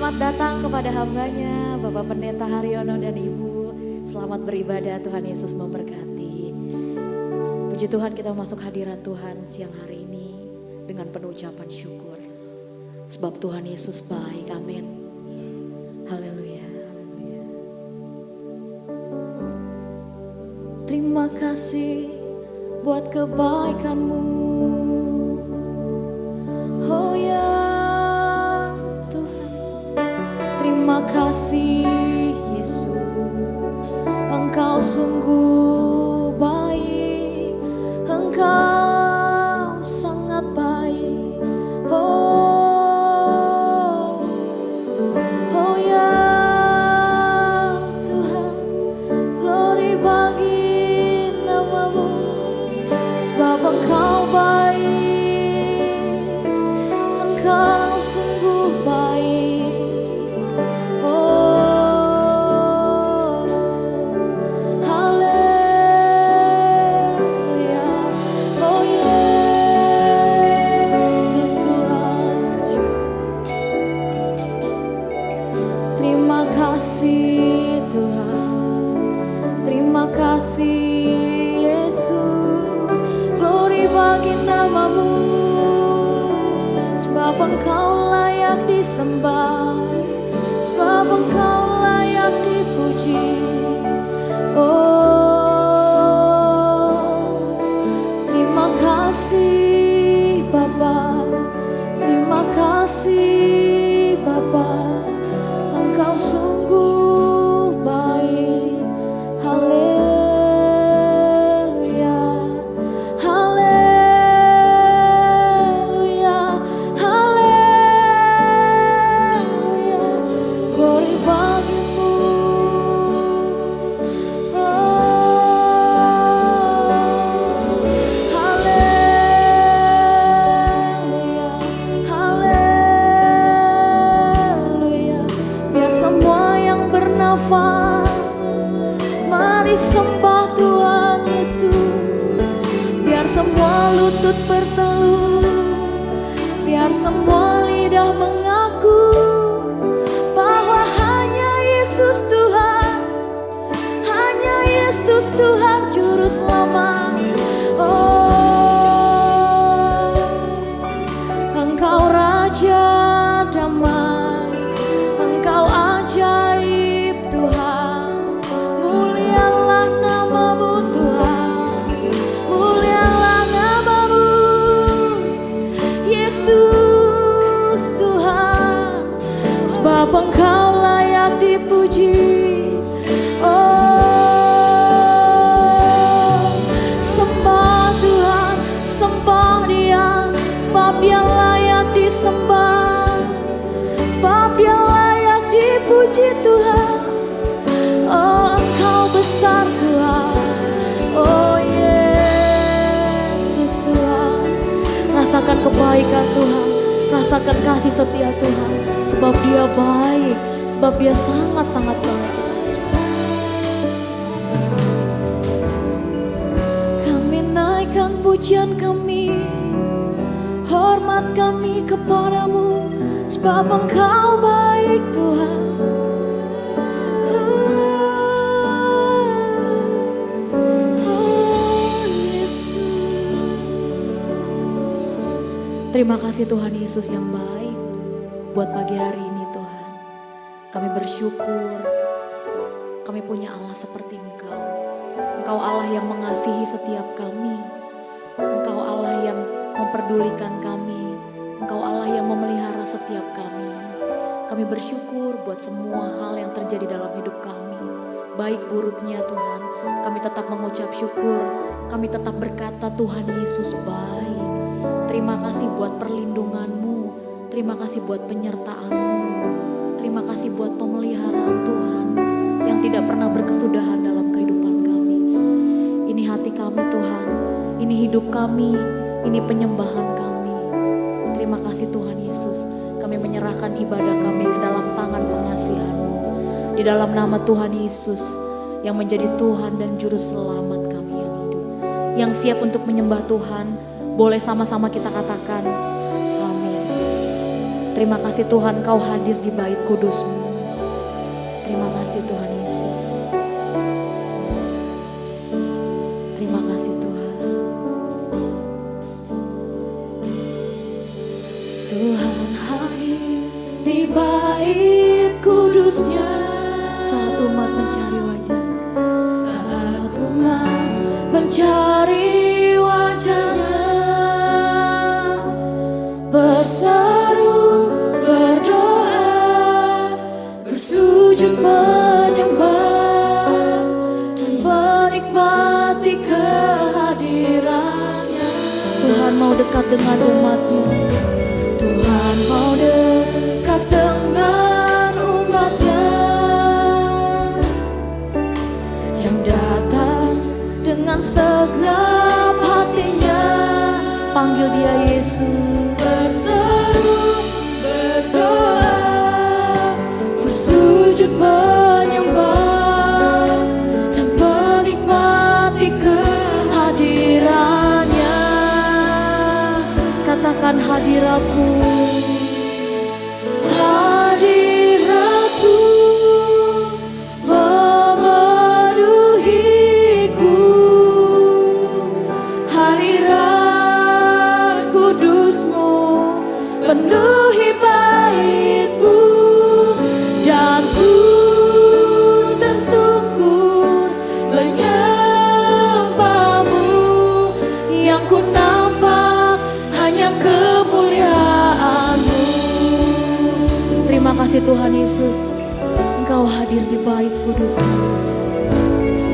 Selamat datang kepada hambanya, Bapak Pendeta Haryono dan Ibu. Selamat beribadah, Tuhan Yesus memberkati. Puji Tuhan, kita masuk hadirat Tuhan siang hari ini dengan penuh ucapan syukur. Sebab Tuhan Yesus baik, amin. Haleluya. Terima kasih buat kebaikan-Mu. Oh ya Tuhan, terima kasih Yesus. Engkau sungguh baik, Engkau sangat baik. Oh ya Tuhan, glory bagi nama-Mu. Sebab Engkau baik, Engkau sungguh baik. Engkau layak disembah, sebab Engkau layak dipuji. Oh, terima kasih Bapa, terima kasih Bapa. Engkau sungguh baik. Haleluya, haleluya. Mari sembah Tuhan Yesus. Biar semua lutut bertelut, biar semua lidah mengaku bahwa hanya Yesus Tuhan, hanya Yesus Tuhan Juru Selamat. Oh, Engkau Raja damai, Engkau ajaib Tuhan. Mulialah nama-Mu Tuhan, mulialah nama-Mu Yesus Tuhan. Sebab Engkau layak dipuji. Oh, sembah Tuhan, sembah Dia, sebab Dia layak disembah, sebab Dia layak dipuji Tuhan. Oh, Engkau besar Tuhan, oh Yesus Tuhan. Rasakan kebaikan Tuhan, rasakan kasih setia Tuhan. Sebab Dia baik, sebab Dia sangat-sangat baik. Kami naikkan pujian kami, hormat kami kepadamu, sebab Engkau baik Tuhan. Terima kasih Tuhan Yesus yang baik buat pagi hari ini Tuhan. Kami bersyukur kami punya Allah seperti Engkau. Engkau Allah yang mengasihi setiap kami. Engkau Allah yang memperdulikan kami. Engkau Allah yang memelihara setiap kami. Kami bersyukur buat semua hal yang terjadi dalam hidup kami. Baik buruknya Tuhan, kami tetap mengucap syukur. Kami tetap berkata Tuhan Yesus baik. Terima kasih buat perlindungan-Mu, terima kasih buat penyertaan-Mu, terima kasih buat pemeliharaan Tuhan yang tidak pernah berkesudahan dalam kehidupan kami. Ini hati kami Tuhan, ini hidup kami, ini penyembahan kami. Terima kasih Tuhan Yesus, kami menyerahkan ibadah kami ke dalam tangan pengasihan-Mu. Di dalam nama Tuhan Yesus yang menjadi Tuhan dan Juru Selamat kami yang hidup, yang siap untuk menyembah Tuhan. Boleh sama-sama kita katakan, amin. Terima kasih Tuhan, Kau hadir di bait kudus-Mu. Terima kasih Tuhan Yesus. Terima kasih Tuhan. Tuhan hadir di bait kudus-Nya. Saat umat mencari wajah, saat umat mencari wajah-Nya, berseru, berdoa, bersujud menyembah, dan menikmati kehadiran-Nya. Tuhan mau dekat dengan umat-Nya. Tuhan mau dekat dengan umat-Nya yang datang dengan segenap hatinya. Panggil Dia Yesus. Berseru, berdoa, bersujud menyembah, dan menikmati kehadiran-Nya. Katakan hadirat-Mu, hadirat-Mu memenuhiku, hadirat kudus-Mu penuhi bait-Mu, dan ku tersungkur menyembah-Mu. Yang ku nampak hanya kemuliaan-Mu. Terima kasih Tuhan Yesus, Engkau hadir di bait kudus-Mu.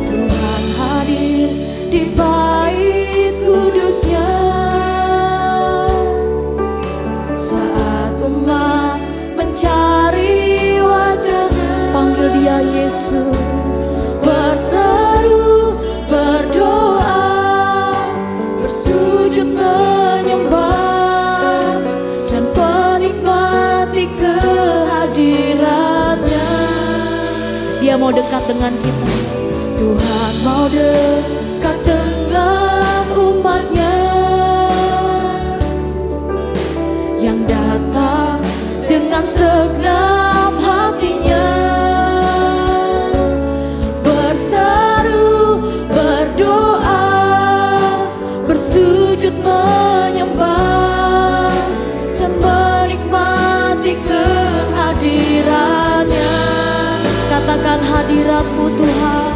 Tuhan hadir di bait kudus-Nya. Saat umat mencari wajah-Nya, panggil Dia Yesus. Berseru, berdoa, bersujud menyembah, dan menikmati kehadiran-Nya. Dia mau dekat dengan kita. Tuhan mau dekat dengan umat-Nya yang datang dengan segenap hatinya. Berseru, berdoa, bersujud menyembah, dan menikmati kehadiran-Nya. Katakan hadirat-Mu Tuhan.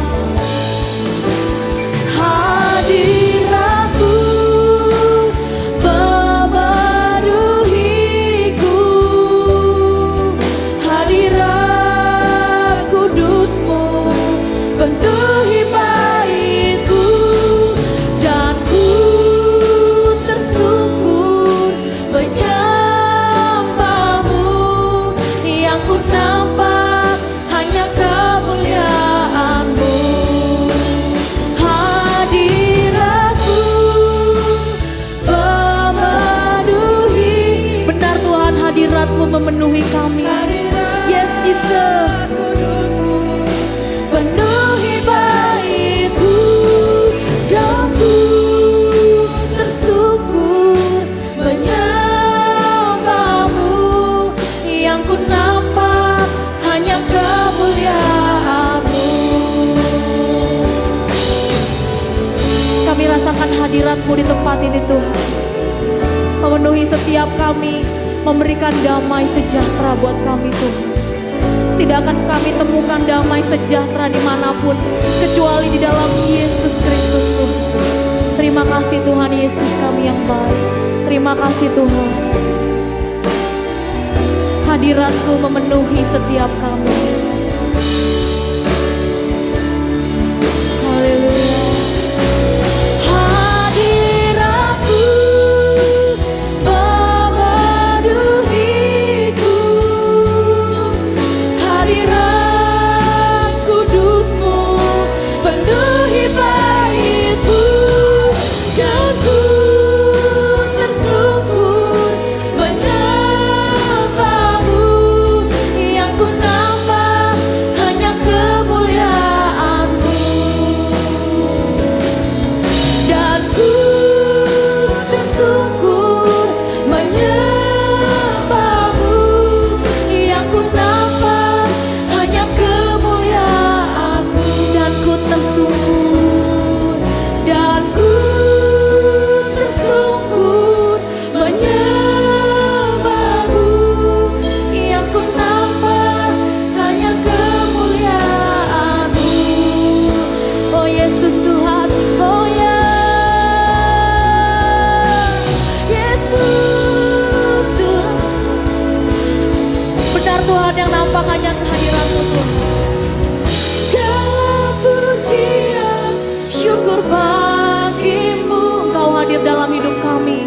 Hadirat-Mu memenuhiku, hadirat kudus-Mu penuhi bait-Ku, dan ku tersungkur menyembah-Mu. Yang ku nampak hanya kemuliaan-Mu. Hadirat-Mu memenuhi. Benar Tuhan, hadirat-Mu memenuhi kami. Yes Jesus. Kudus-Mu penuhi bait-Ku, dan ku tersungkur menyembah-Mu. Yang ku nampak hanya kemuliaan-Mu. Kami rasakan hadirat-Mu di tempat ini Tuhan, memenuhi setiap kami, memberikan damai sejahtera buat kami Tuhan. Tidak akan kami temukan damai sejahtera dimanapun kecuali di dalam Yesus Kristus Tuhan. Terima kasih Tuhan Yesus, kami yang baik. Terima kasih Tuhan. Hadirat-Mu memenuhi setiap kami. Haleluya. Hadirat-Mu memenuhiku, hadirat kudus-Mu penuhi bait-Ku, dan ku tersungkur menyembah-Mu. Yang ku nampak hanya Tuhan, yang nampak hanya kehadiran-Mu Tuhan. Segala pujian, syukur bagimu. Engkau hadir dalam hidup kami.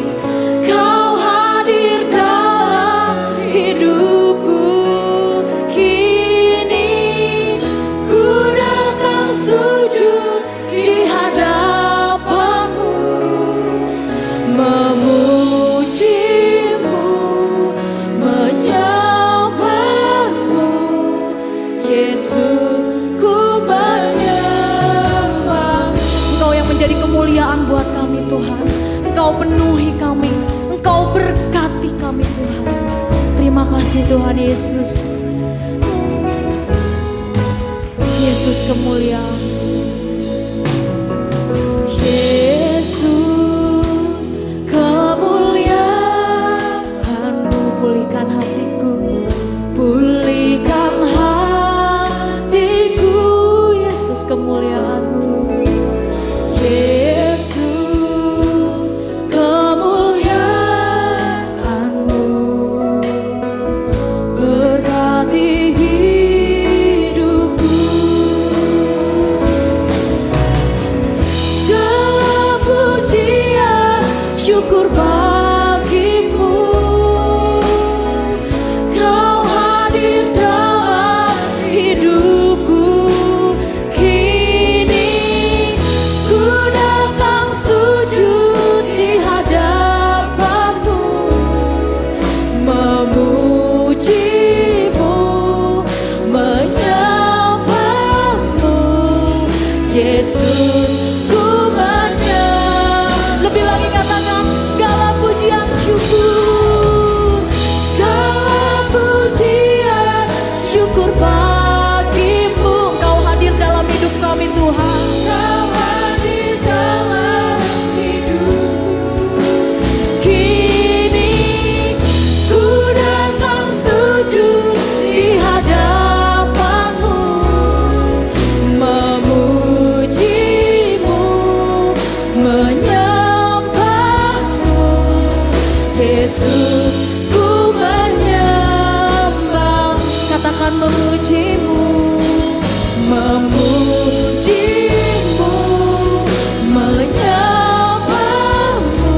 Kau hadir dalam hidupku. Kini ku datang sujud di hadapan-Mu, memuji-Mu, menyembah-Mu. Yesus, ku menyembah. Engkau yang menjadi kemuliaan buat kami Tuhan. Engkau penuhi kami, Engkau berkati kami Tuhan. Terima kasih Tuhan Yesus. Yesus kemuliaan. Yesus kemuliaan-Mu, pulihkan hatiku, pulihkan hatiku. Yesus kemuliaan-Mu. Yesus kemuliaan-Mu, berkati hidupku. Segala pujian, syukur bagimu. Kau hadir dalam hidupku. Kini ku datang sujud di hadapan-Mu, memuji-Mu, menyembah-Mu. Yesus, ku menyembah. Lebih lagi katakan, segala pujian syukur. Segala pujian syukur bagimu. Engkau hadir dalam hidup kami Tuhan. Engkau hadir dalam hidupku. Kini ku datang sujud di hadapan-Mu, memuji-Mu, menyembah-Mu. Yesus, ku menyembah. Katakan memuji-Mu, memuji-Mu, menyembah-Mu.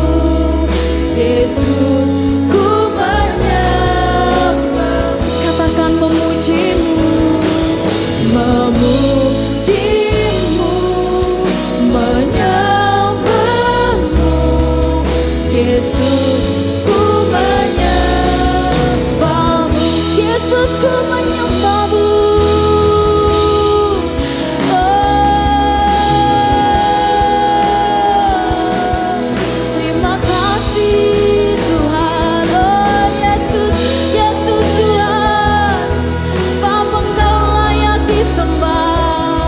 Yesus, ku menyembah. Katakan memuji-Mu, memuji-Mu, menyembah-Mu. Yesus, ku menyembah-Mu. Yesus, ku menyembah-Mu. Terima kasih Tuhan. Oh Yesus, Yesus Tuhan. Sebab Engkau layak disembah,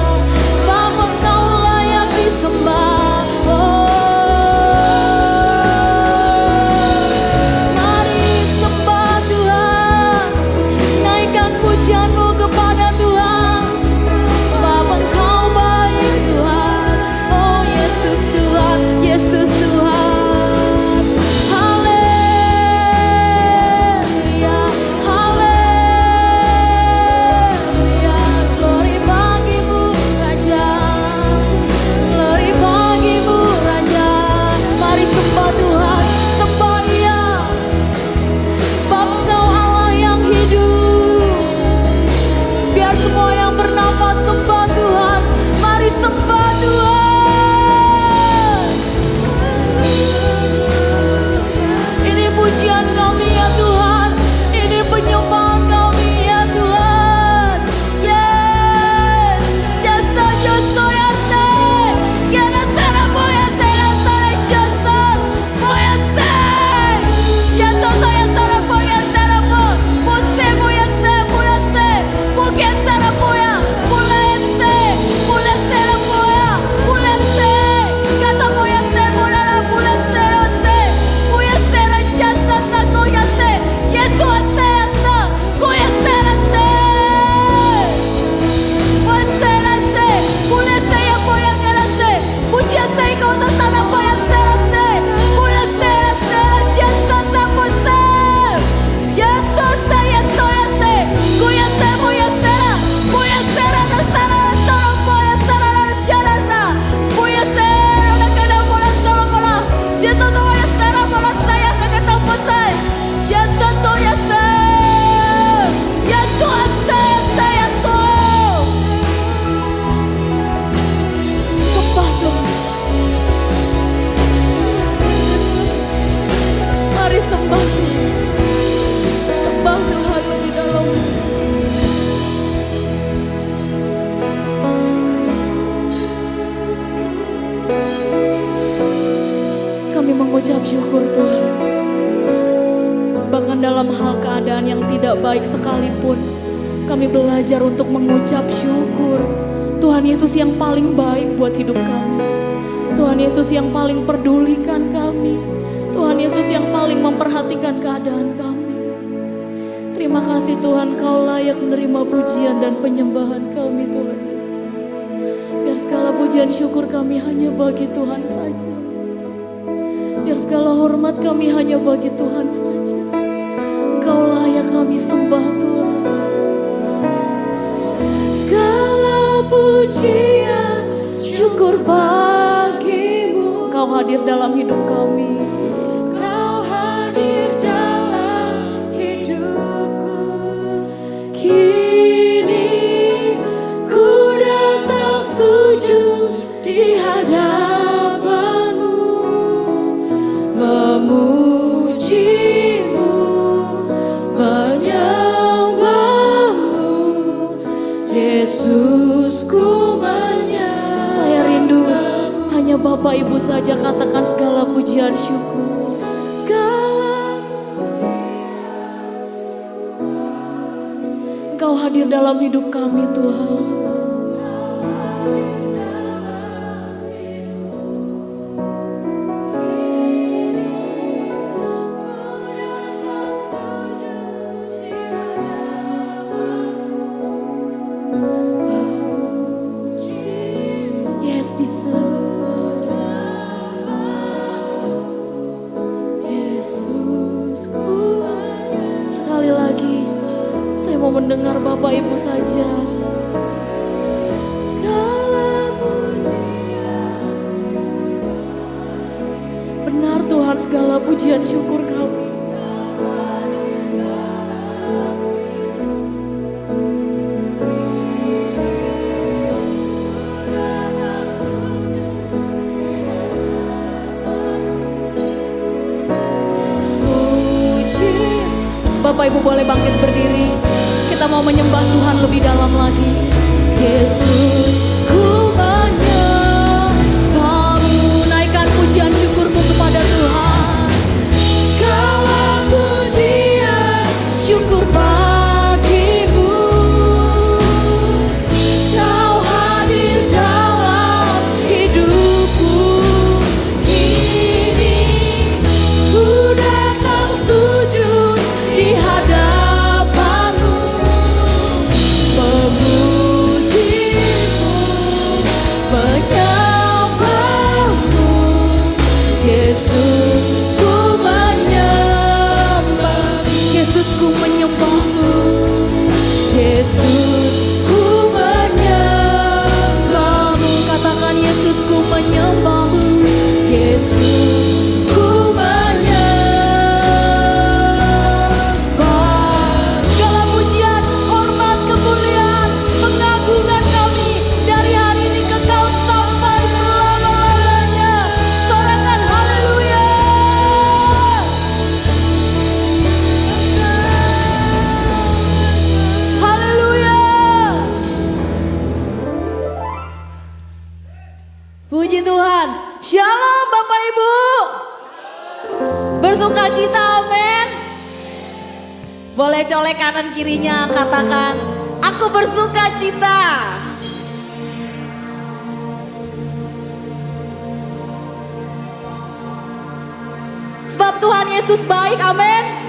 sebab Engkau layak disembah. Mari sembah Tuhan, naikkan pujian tidak baik sekalipun, kami belajar untuk mengucap syukur. Tuhan Yesus yang paling baik buat hidup kami. Tuhan Yesus yang paling pedulikan kami. Tuhan Yesus yang paling memperhatikan keadaan kami. Terima kasih Tuhan, Kau layak menerima pujian dan penyembahan kami Tuhan Yesus. Biar segala pujian syukur kami hanya bagi Tuhan saja. Biar segala hormat kami hanya bagi Tuhan saja. Engkau layak kami sembah Tuhan. Segala pujian syukur bagimu. Kau hadir dalam hidup kami. Kau hadir dalam hidupku. Kini ku datang sujud di hadapanmu, memujimu, menyembahmu, Yesusku menyembah. Saya rindu hanya Bapak Ibu saja katakan segala pujian syukur. Segala Engkau hadir dalam hidup kami Tuhan. Mendengar Bapak Ibu saja. Segala pujian. Benar Tuhan, segala pujian syukur kami. Puji. Bapak Ibu boleh bangkit berdiri. Kita mau menyembah Tuhan lebih dalam lagi. Yesus, ku menyembahmu. Naikkan pujian syukurmu kepada Tuhan. Segala pujian syukur bagimu. Kau hadir dalam hidupku. Kini ku datang sujud di hadapanmu. Yesus, ku menyembah. Yesus, ku menyembahmu. Yesus, ku menyembahmu. Katakan Yesus, ku menyembahmu. Yesus, ku menyembah. Segala pujian, hormat, kemuliaan, pengagungan kami dari hari ini kekal sampai selama-lamanya. Sorakan haleluya. Haleluya. Puji Tuhan. Shalom Bapak Ibu. Bersukacita, amin. Boleh colek kanan kirinya, katakan, aku bersukacita. Sebab Tuhan Yesus baik, amin.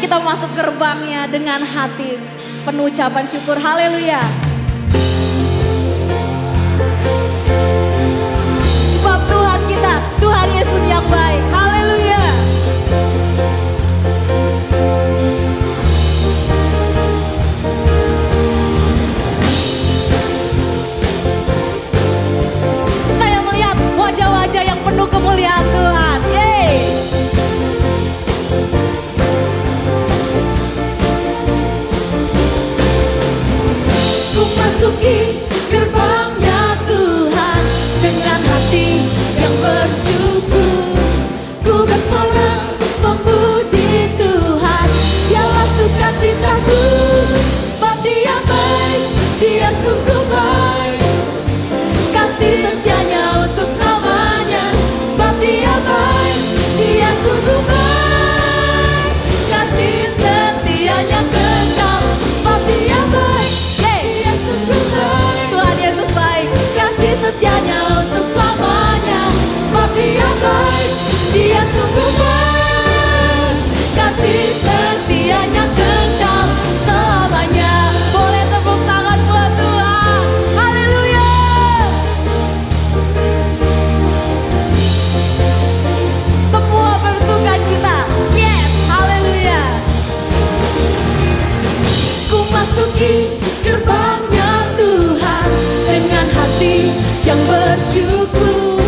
Kita masuk gerbangnya dengan hati penuh ucapan syukur, haleluya. Sebab Tuhan kita, Tuhan Yesus yang baik, haleluya. Saya melihat wajah-wajah yang penuh kemuliaan Tuhan. Yeay. Ku masuki gerbangnya Tuhan dengan hati yang bersyukur. memasuki gerbangnya Tuhan dengan hati yang bersyukur.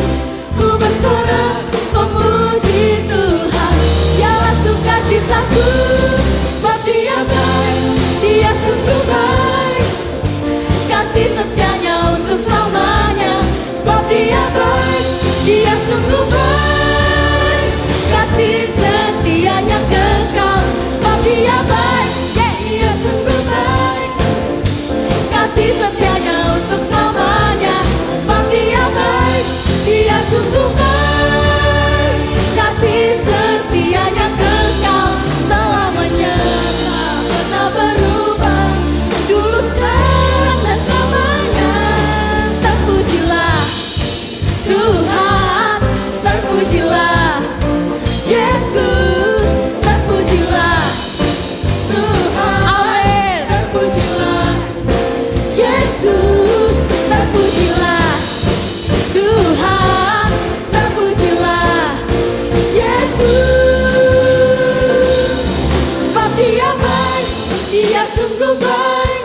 Ku bersorak memuji Tuhan, dialah sukacitaku, sebab Dia baik, Dia sungguh baik, kasih setianya untuk selamanya. Sebab Dia baik, Dia sungguh baik, kasih setianya kekal. Sebab Dia baik, Dia sungguh baik, kasih setianya untuk selamanya. Sebab Dia baik, Dia sungguh baik, kasih setianya kekal selamanya. Tak pernah berubah, dulu, sekarang, dan selamanya. Terpujilah Tuhan, terpujilah Yesus, terpujilah Tuhan. Amin. Terpujilah Yesus, terpujilah Tuhan, terpujilah Yesus. Sebab Dia baik, Dia sungguh baik,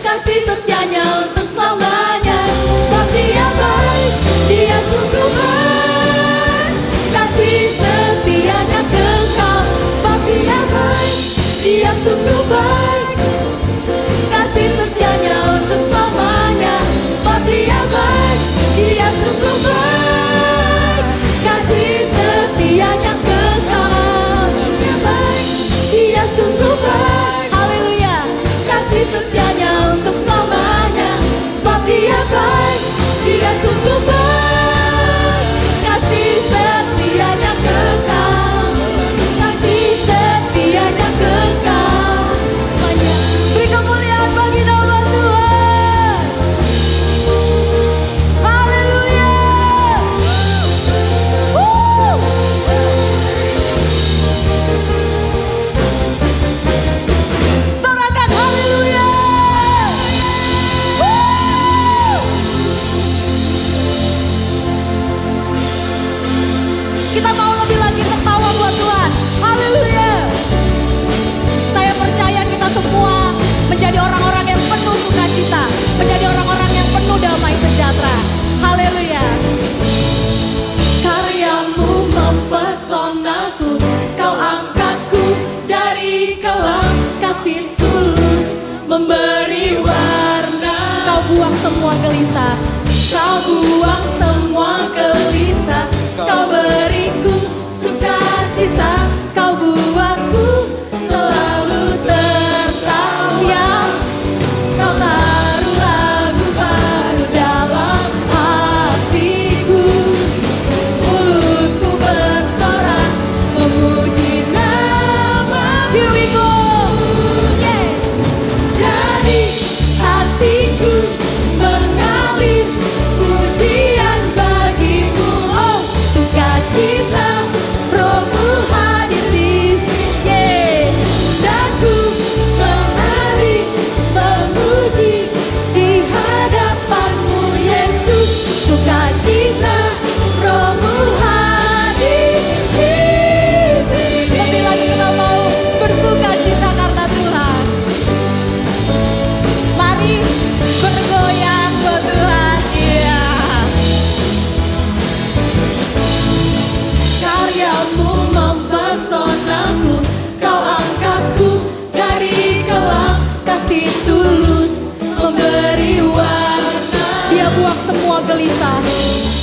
kasih setianya untuk selamanya. Sebab Dia baik, Dia sungguh baik, kasih setianya kekal. Sebab Dia baik, Dia sungguh baik, kasih setianya untuk selamanya. Sebab Dia baik, Dia sungguh baik, kasih setianya kekal. Dia baik, Dia sungguh baik, haleluya, kasih setianya untuk selamanya. Sebab Dia baik, Dia sungguh baik, kasih setianya kekal, kasih setianya kekal. Beri kemuliaan bagi nama Tuhan. Haleluya. Sorakan haleluya. Kita mau lebih lagi tertawa buat Tuhan. Haleluya. Saya percaya kita semua menjadi orang-orang yang penuh sukacita, menjadi orang-orang yang penuh damai sejahtera. Haleluya. Karyamu mempesonaku, kau angkatku dari kelam, kasih tulus memberi warna. Kau buang semua gelisah, kau buang semua gelisah, kau beriku sukacita, kau buatku selalu tertawa. Kau taruh lagu baru dalam hatiku, mulutku bersorak memuji nama-Mu. Here we go, yeah. Dari hatiku mengalir pujian bagimu, oh sukacita, Rohmu hadir di sini, yeah. Dan ku menari memuji di hadapan-Mu Yesus, sukacita, Rohmu hadir di sini. Lebih lagi kita mau bersukacita karena Tuhan. Mari bergoyang buat Tuhan, iya. Karyamu mempesonaku, kau angkatku dari kelam, kasih tulus memberi warna. Dia buang semua gelisah,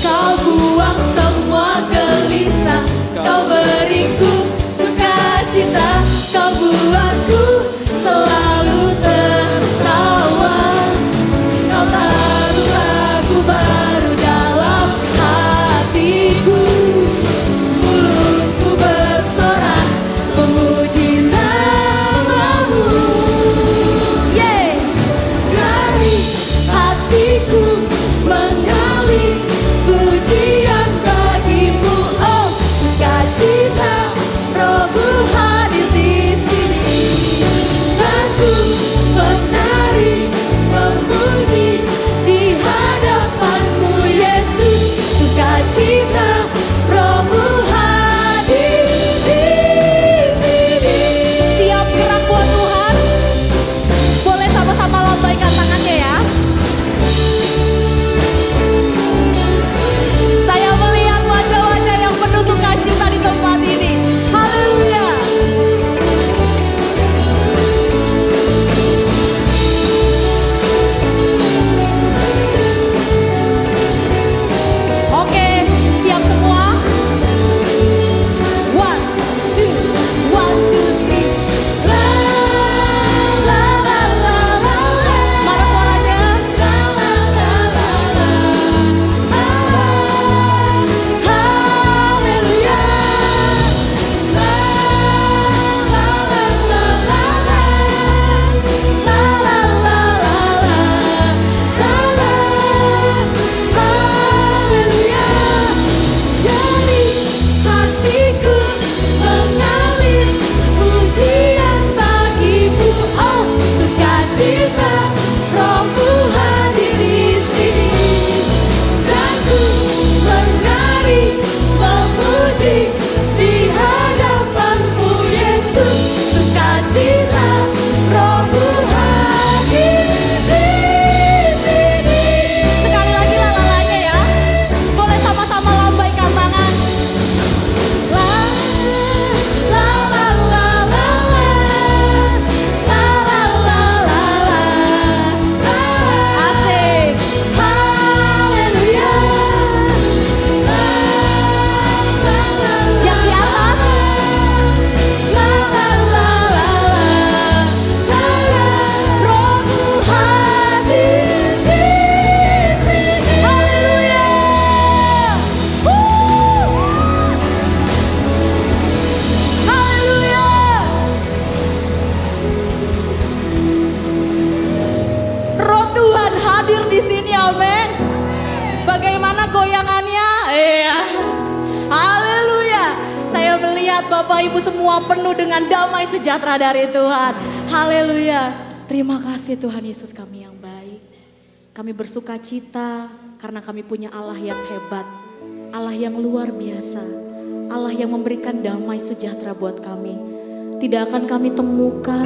kau buang semua gelisah, kau beriku sukacita, kau buatku selalu tertawa. Kau taruh lagu baru dalam hatiku, mulutku bersorak memuji nama-Mu, yeah. melihat Bapak Ibu semua penuh dengan damai sejahtera dari Tuhan. Haleluya. Terima kasih Tuhan Yesus kami yang baik. Kami bersuka cita karena kami punya Allah yang hebat. Allah yang luar biasa. Allah yang memberikan damai sejahtera buat kami. Tidak akan kami temukan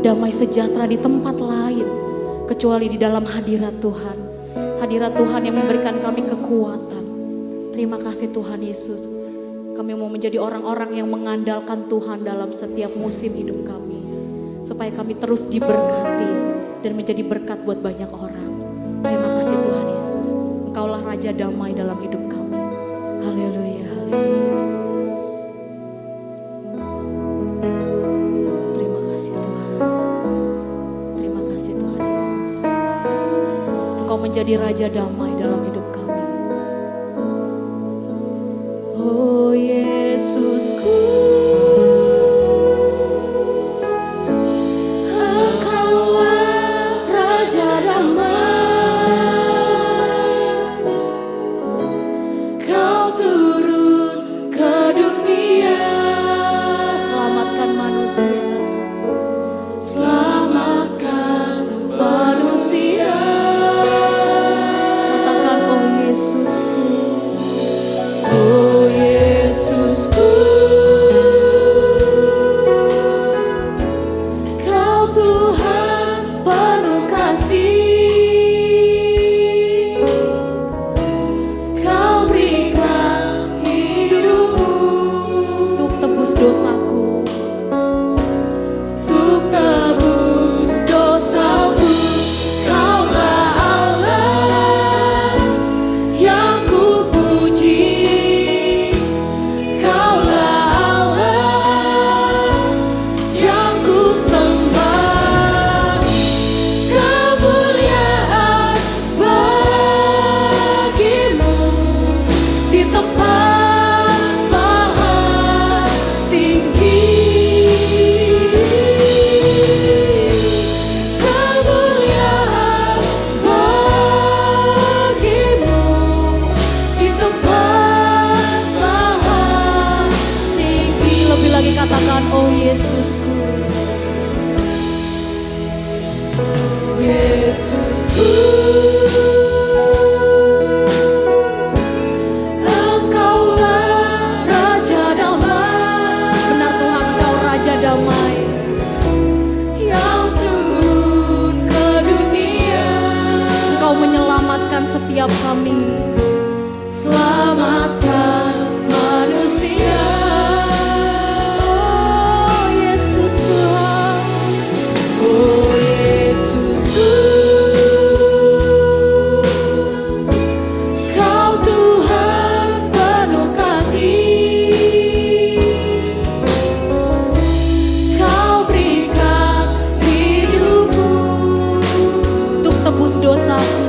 damai sejahtera di tempat lain kecuali di dalam hadirat Tuhan. Hadirat Tuhan yang memberikan kami kekuatan. Terima kasih Tuhan Yesus. Kami mau menjadi orang-orang yang mengandalkan Tuhan dalam setiap musim hidup kami. Supaya kami terus diberkati dan menjadi berkat buat banyak orang. Terima kasih Tuhan Yesus. Engkaulah Raja damai dalam hidup kami. Haleluya, haleluya. Terima kasih Tuhan. Terima kasih Tuhan Yesus. Engkau menjadi Raja damai dalam hidup kami. Oh Yesusku, Engkaulah Raja damai. Kau turun ke dunia, selamatkan manusia, selamatkan manusia. Katakan oh Yesusku, oh Yesusku, Kau Tuhan penuh kasih. Kau berikan hidupmu untuk tebus dosaku, untuk tebus dosaku. Kaulah Allah yang kupuji. Kaulah Allah yang kusembah. Kemuliaan bagimu di tempat maha tinggi. Kemuliaan bagimu di tempat maha tinggi. Lebih lagi katakan oh Yesusku, Yesusku, Engkaulah Raja damai. Benar Tuhan, Engkau Raja damai yang turun ke dunia. Engkau menyelamatkan setiap kami, selamatkan manusia. Oh Yesus Tuhan, oh Yesusku, Kau Tuhan penuh kasih. Kau berikan hidupmu untuk tebus dosaku,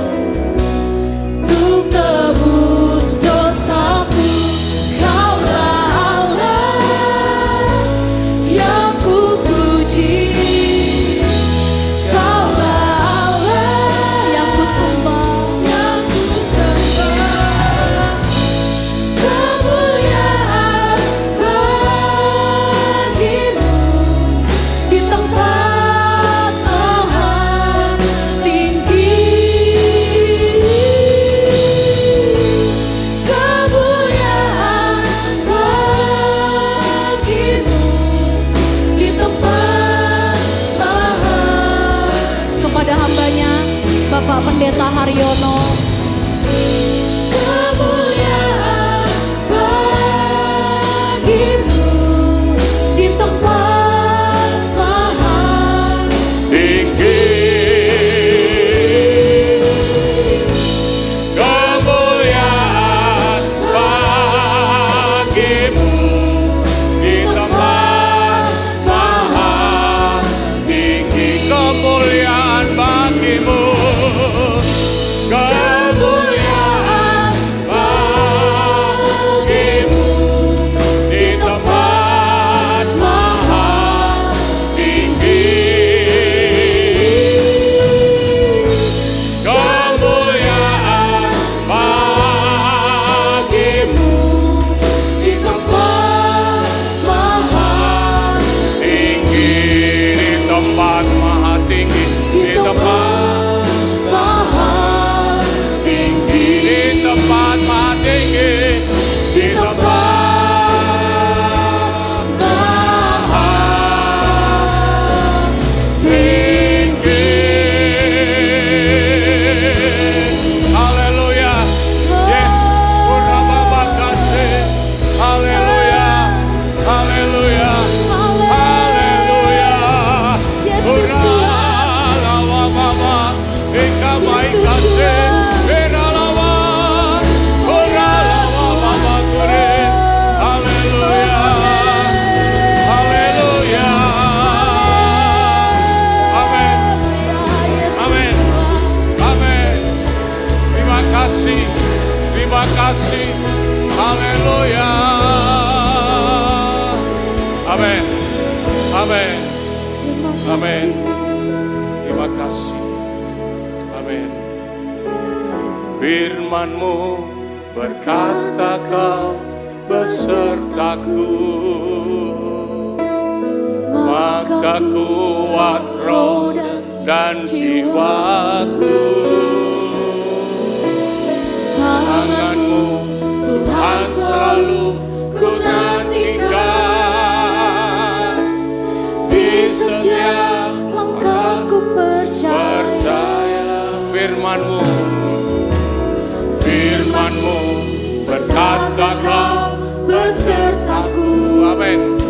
untuk tebus dosaku. Kaulah Allah yang kupuji. Kaulah Allah yang kusembah, yang kusembah. Kemuliaan bagimu di tempat maha tinggi. Kemuliaan bagimu di tempat maha. Kepada hambanya Bapak Pendeta Haryono, kemuliaan bagimu di tempat maha tinggi. Kemuliaan bagimu di tempat maha tinggi. Kemuliaan bagimu. tempat maha tinggi, di tempat maha tinggi, di tempat maha tinggi. Haleluya. Yes, Urababa kasih. Haleluya. Haleluya. Haleluya. Yes, Tuhan. Uralawababa. Ika baik kasih. Uralawa. Uralawababa kure. Haleluya. Haleluya. Amin. Amin. Amin. Terima kasih. Terima kasih. Haleluya. Amin. Amin. Amin. Terima kasih. Amin. Firman-Mu berkata Kau besertaku, maka kuat roh dan jiwaku. Tangan-Mu Tuhan selalu ku nantikan, di setiap Langkahku percaya. Firman-Mu, Firman-Mu berkata Kau besertaku. Amin.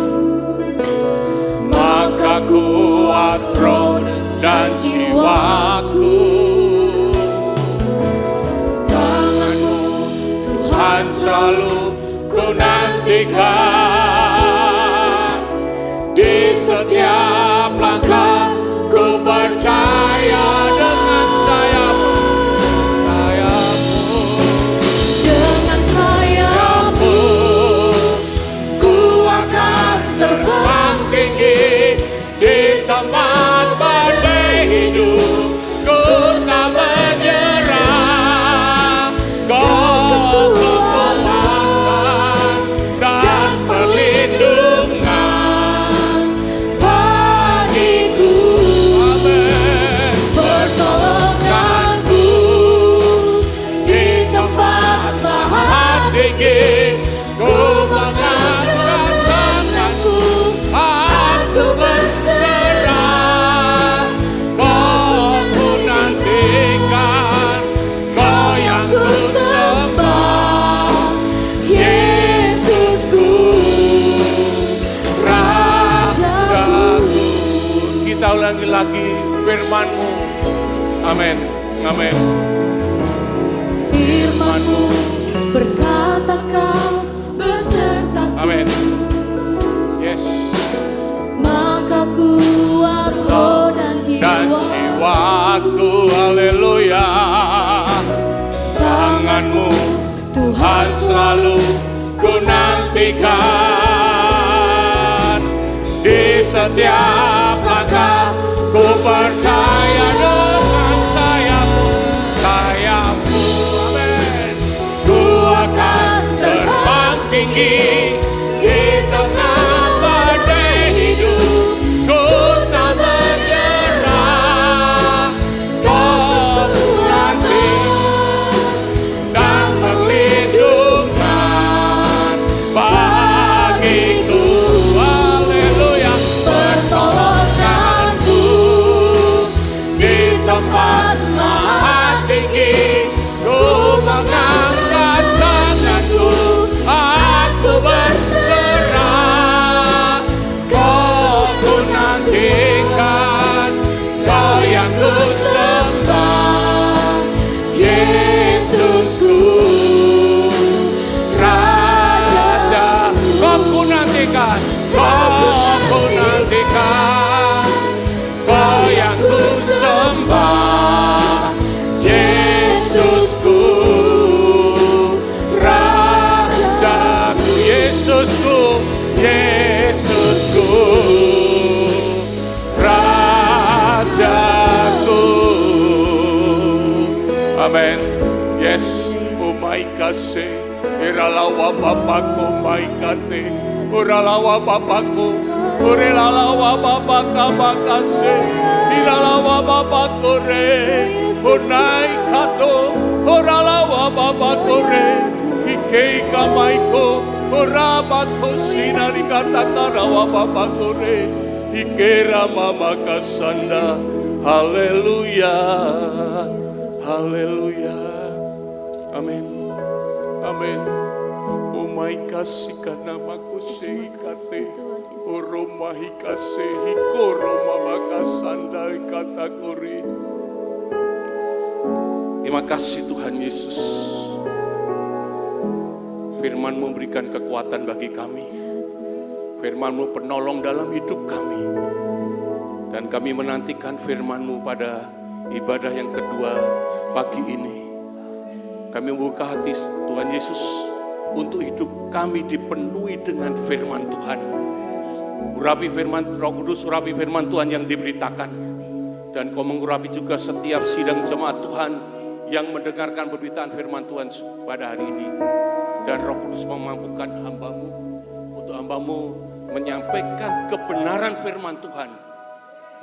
Maka kuat roh dan jiwaku. Tangan-Mu Tuhan selalu ku nantikan, di setiap langkah ku percaya. Dengan sayap-Mu, sayap-Mu, dengan sayap-Mu ku akan terbang tinggi di tempat badai hidup. Ku tak menyerah. Kau kekuatan dan perlindungan bagiku. Amin. pertolonganku Di tempat maha tinggi, ku mengangkat tanganku, aku berserah. Kau ku nantikan, Kau yang ku sembah, Yesusku, Rajaku. Kita ulangi lagi firman-Mu. Amin. Amin. Firman-Mu berkata Kau besertaku, Amin. Yes. maka kuat roh dan Dan jiwa. jiwaku, haleluya. Tangan-Mu Tuhan selalu ku nantikan, di setiap langkah ku percaya. Dengan sayap-Mu, sayap-Mu, amin. Ku akan terbang tinggi di tengah badai hidup. Ku tak menyerah. Kau nanti dan perlindungan bagiku. Haleluya. Pertolonganku di tempat maha tinggi. Ku mengangkat tanganku, aku berserah. Kau ku nantikan, Kau yang ku sembah, Yesusku, Raja. Kau ku nantikan, Kau ku nantikan, Kau yang ku sembah, Yesusku, Rajaku. Yesusku, Yesusku, Rajaku. Amin. Yes. Umay kasih. Iralawa papaku, may kasih. Uralawa papaku. Ore lalawa baba kabakase. Dilalawa baba kore. Onai kato. Oralawa baba kore. Ikei kamaiko. Oraba kosina dikata karawa baba kore. Ikera mama kasanda. Haleluya. Haleluya. Amin. Amin. Umay kasih namaku seikate. Oromahi kasih hikoro mama kasanda katakuri. Terima kasih Tuhan Yesus. Firman memberikan kekuatan bagi kami. Firman-Mu penolong dalam hidup kami. Dan kami menantikan firman-Mu pada ibadah yang kedua pagi ini. Kami membuka hati Tuhan Yesus untuk hidup kami dipenuhi dengan firman Tuhan. Urapi firman Roh Kudus, urapi firman Tuhan yang diberitakan. Dan Kau mengurapi juga setiap sidang jemaat Tuhan yang mendengarkan pemberitaan firman Tuhan pada hari ini. Dan Roh Kudus memampukan hamba-Mu untuk hamba-Mu menyampaikan kebenaran firman Tuhan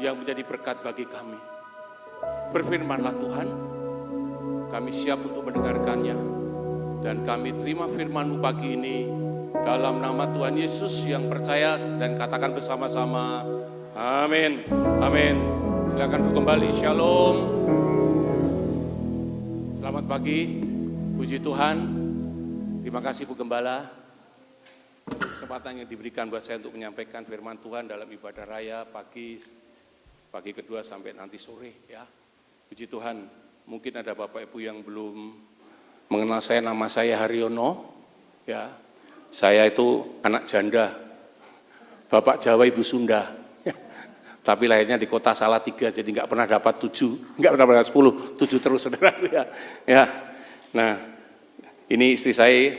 yang menjadi berkat bagi kami. Berfirmanlah Tuhan, kami siap untuk mendengarkannya. Dan kami terima firman-Mu pagi ini dalam nama Tuhan Yesus yang percaya dan katakan bersama-sama, amin, amin. Silakan duduk kembali, shalom. Selamat pagi, puji Tuhan. Terima kasih Bu Gembala. Kesempatan yang diberikan buat saya untuk menyampaikan firman Tuhan dalam ibadah raya pagi kedua sampai nanti sore ya. Puji Tuhan, mungkin ada Bapak Ibu yang belum mengenal saya, nama saya Haryono ya. Saya itu anak janda, Bapak Jawa Ibu Sunda. Tapi lahirnya di kota Salatiga, jadi nggak pernah dapat 7, nggak pernah dapat 10, 7 terus saudara ya. Ya. Nah, ini istri saya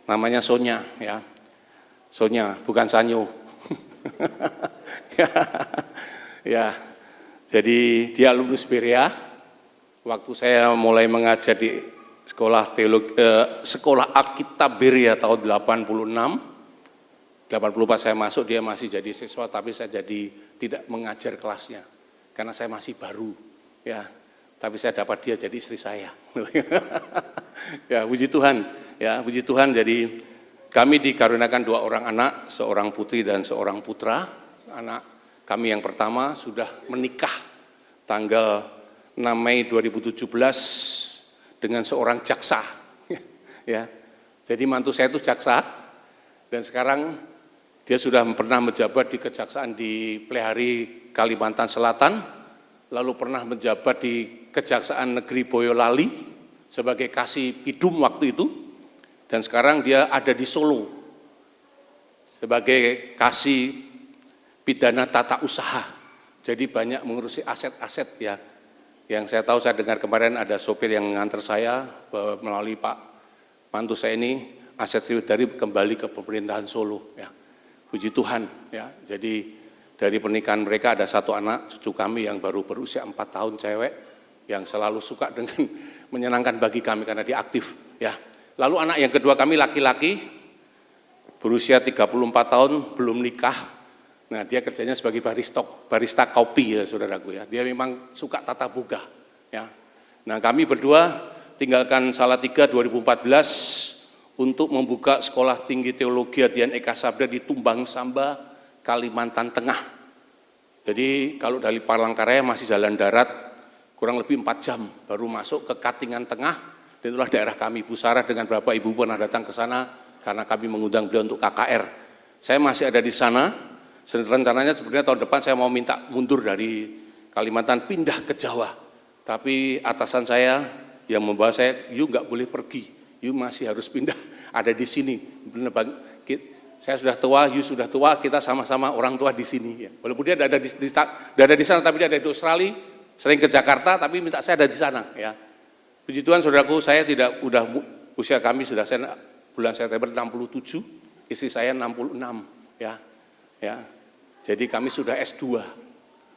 namanya Sonya ya. Sonya, bukan Sanyo. Ya, jadi dia alumnus Berea. Waktu saya mulai mengajar di sekolah teologi, sekolah Alkitab Berea tahun 86 pas saya masuk dia masih jadi siswa, tapi saya jadi tidak mengajar kelasnya karena saya masih baru ya. Tapi saya dapat dia jadi istri saya. Ya, puji Tuhan ya, puji Tuhan. Jadi kami dikaruniakan 2 orang anak, seorang putri dan seorang putra. Anak kami yang pertama sudah menikah tanggal 6 Mei 2017 dengan seorang jaksa. Ya. Jadi mantu saya itu jaksa dan sekarang dia sudah pernah menjabat di kejaksaan di Plehari, Kalimantan Selatan, lalu pernah menjabat di Kejaksaan Negeri Boyolali sebagai kasih pidum waktu itu. Dan sekarang dia ada di Solo sebagai kasih pidana tata usaha. Jadi banyak mengurusi aset-aset ya. Yang saya tahu, saya dengar kemarin ada sopir yang mengantar saya bahwa melalui Pak mantu saya ini aset Sriwidari kembali ke pemerintahan Solo ya. Puji Tuhan ya. Jadi dari pernikahan mereka ada 1 anak cucu kami yang baru berusia 4 tahun, cewek yang selalu suka dengan menyenangkan bagi kami karena dia aktif ya. Lalu anak yang kedua kami laki-laki, berusia 34 tahun, belum nikah. Nah dia kerjanya sebagai barista kopi ya saudaraku ya. Dia memang suka tata boga ya. Nah kami berdua tinggalkan Salatiga 2014 untuk membuka Sekolah Tinggi Teologi Adian Eka Sabda di Tumbang Samba, Kalimantan Tengah. Jadi kalau dari Palangkaraya masih jalan darat kurang lebih 4 jam baru masuk ke Katingan Tengah. Dan itulah daerah kami. Bu Sarah dengan beberapa ibu pernah datang ke sana karena kami mengundang beliau untuk KKR. Saya masih ada di sana. Rencananya sebenarnya tahun depan saya mau minta mundur dari Kalimantan pindah ke Jawa. Tapi atasan saya yang membawa saya, "You nggak boleh pergi, you masih harus pindah, ada di sini." Saya sudah tua, you sudah tua, kita sama-sama orang tua di sini. Ya. Walaupun dia ada di sana, tapi dia ada di Australia, sering ke Jakarta, tapi minta saya ada di sana. Ya. Puji Tuhan saudaraku, saya usia kami sudah bulan September 67, istri saya 66 ya. Ya. Jadi kami sudah S2.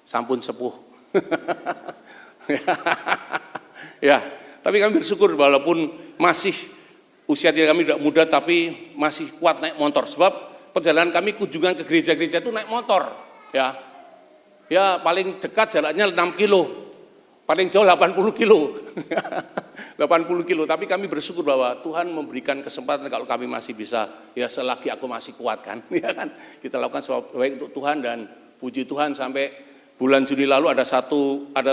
Sampun sepuh. Ya, tapi kami bersyukur walaupun masih usia kami tidak muda tapi masih kuat naik motor sebab perjalanan kami kunjungan ke gereja-gereja itu naik motor, ya. Ya paling dekat jaraknya 6 kilo, paling jauh 80 kilo. 80 kilo, tapi kami bersyukur bahwa Tuhan memberikan kesempatan kalau kami masih bisa, ya selagi aku masih kuat kan, ya kan. Kita lakukan sesuatu baik untuk Tuhan dan puji Tuhan sampai bulan Juni lalu ada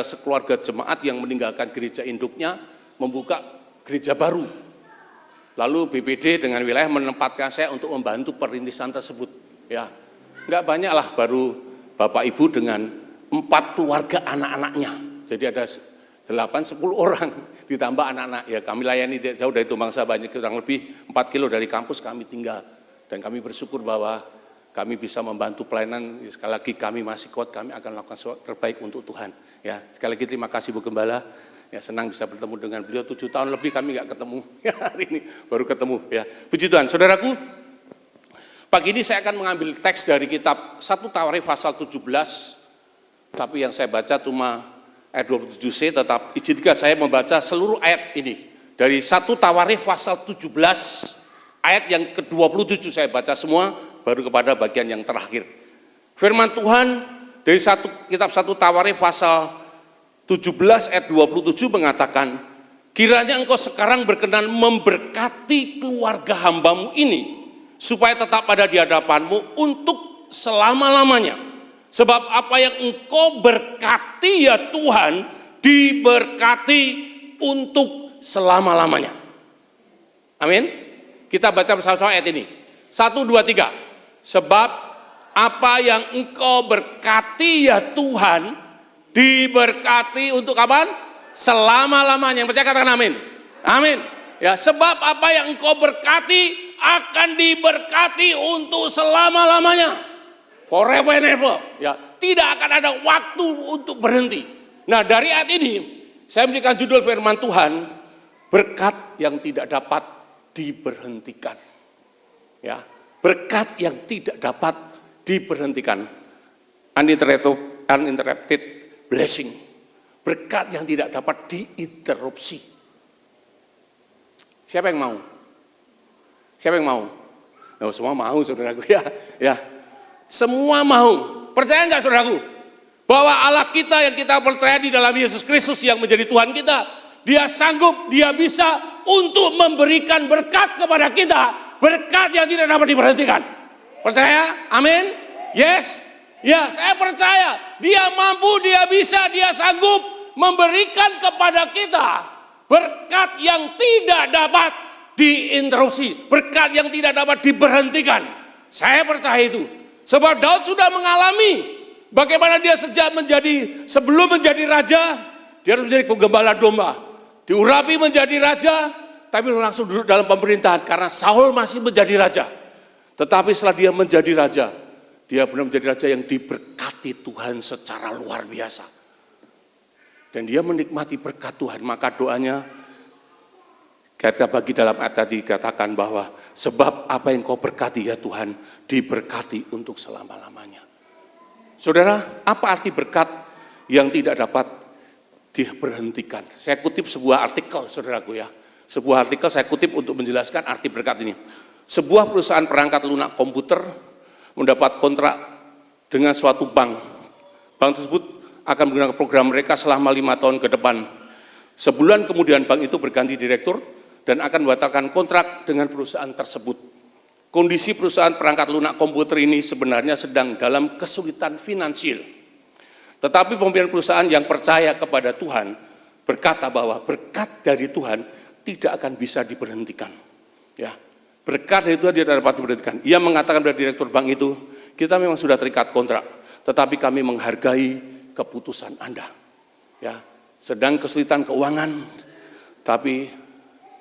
sekeluarga jemaat yang meninggalkan gereja induknya, membuka gereja baru. Lalu BPD dengan wilayah menempatkan saya untuk membantu perintisan tersebut. Ya, enggak banyak lah, baru Bapak Ibu dengan 4 keluarga anak-anaknya. Jadi ada 8-10 orang ditambah anak-anak. Ya kami layani jauh dari Tumbangsa, banyak, kurang lebih 4 kilo dari kampus kami tinggal. Dan kami bersyukur bahwa kami bisa membantu pelayanan. Sekali lagi kami masih kuat, kami akan melakukan sesuatu terbaik untuk Tuhan. Ya, sekali lagi terima kasih Bu Gembala. Ya senang bisa bertemu dengan beliau, 7 tahun lebih kami nggak ketemu. Ya, hari ini baru ketemu. Ya, puji Tuhan. Saudaraku, pagi ini saya akan mengambil teks dari kitab 1 Tawarikh pasal 17, tapi yang saya baca cuma ayat 27c, tetap izinkan saya membaca seluruh ayat ini. Dari 1 Tawarikh pasal 17, ayat yang ke-27 saya baca semua, baru kepada bagian yang terakhir. Firman Tuhan dari kitab 1 Tawarikh pasal 17 ayat 27 mengatakan, kiranya engkau sekarang berkenan memberkati keluarga hambamu ini, supaya tetap ada di hadapanmu untuk selama-lamanya. Sebab apa yang engkau berkati ya Tuhan, diberkati untuk selama-lamanya. Amin. Kita baca bersama-sama ayat ini. 1, 2, 3. Sebab apa yang engkau berkati ya Tuhan, diberkati untuk kapan? Selama-lamanya. Yang percaya katakan amin. Amin. Ya, sebab apa yang engkau berkati akan diberkati untuk selama-lamanya. Forever and ever. Ya, tidak akan ada waktu untuk berhenti. Nah, dari ayat ini saya memberikan judul firman Tuhan, berkat yang tidak dapat diberhentikan. Ya, berkat yang tidak dapat diberhentikan. Uninterrupted blessing. Berkat yang tidak dapat diinterupsi. Siapa yang mau? Siapa yang mau? Nah, semua mau saudaraku ya. Ya. Semua mau. Percaya enggak saudaraku? Bahwa Allah kita yang kita percaya di dalam Yesus Kristus yang menjadi Tuhan kita, Dia sanggup, Dia bisa untuk memberikan berkat kepada kita, berkat yang tidak dapat diberhentikan. Percaya? Amin? Yes? Ya, saya percaya. Dia mampu, Dia bisa, Dia sanggup memberikan kepada kita berkat yang tidak dapat diinterupsi, berkat yang tidak dapat diberhentikan. Saya percaya itu. Sebab Daud sudah mengalami bagaimana dia sebelum menjadi raja, dia harus menjadi penggembala domba. Diurapi menjadi raja, tapi langsung duduk dalam pemerintahan karena Saul masih menjadi raja. Tetapi setelah dia menjadi raja, dia benar menjadi raja yang diberkati Tuhan secara luar biasa. Dan dia menikmati berkat Tuhan, maka doanya kita bagi dalam ayat tadi katakan bahwa sebab apa yang kau berkati ya Tuhan, diberkati untuk selama-lamanya. Saudara, apa arti berkat yang tidak dapat diberhentikan? Saya kutip sebuah artikel saudaraku ya. Sebuah artikel saya kutip untuk menjelaskan arti berkat ini. Sebuah perusahaan perangkat lunak komputer mendapat kontrak dengan suatu bank. Bank tersebut akan menggunakan program mereka selama 5 tahun ke depan. Sebulan kemudian bank itu berganti direktur dan akan membatalkan kontrak dengan perusahaan tersebut. Kondisi perusahaan perangkat lunak komputer ini sebenarnya sedang dalam kesulitan finansial. Tetapi pemimpin perusahaan yang percaya kepada Tuhan berkata bahwa berkat dari Tuhan tidak akan bisa diberhentikan. Ya, berkat dari Tuhan tidak dapat diberhentikan. Ia mengatakan pada direktur bank itu, kita memang sudah terikat kontrak, tetapi kami menghargai keputusan Anda. Ya, sedang kesulitan keuangan, tapi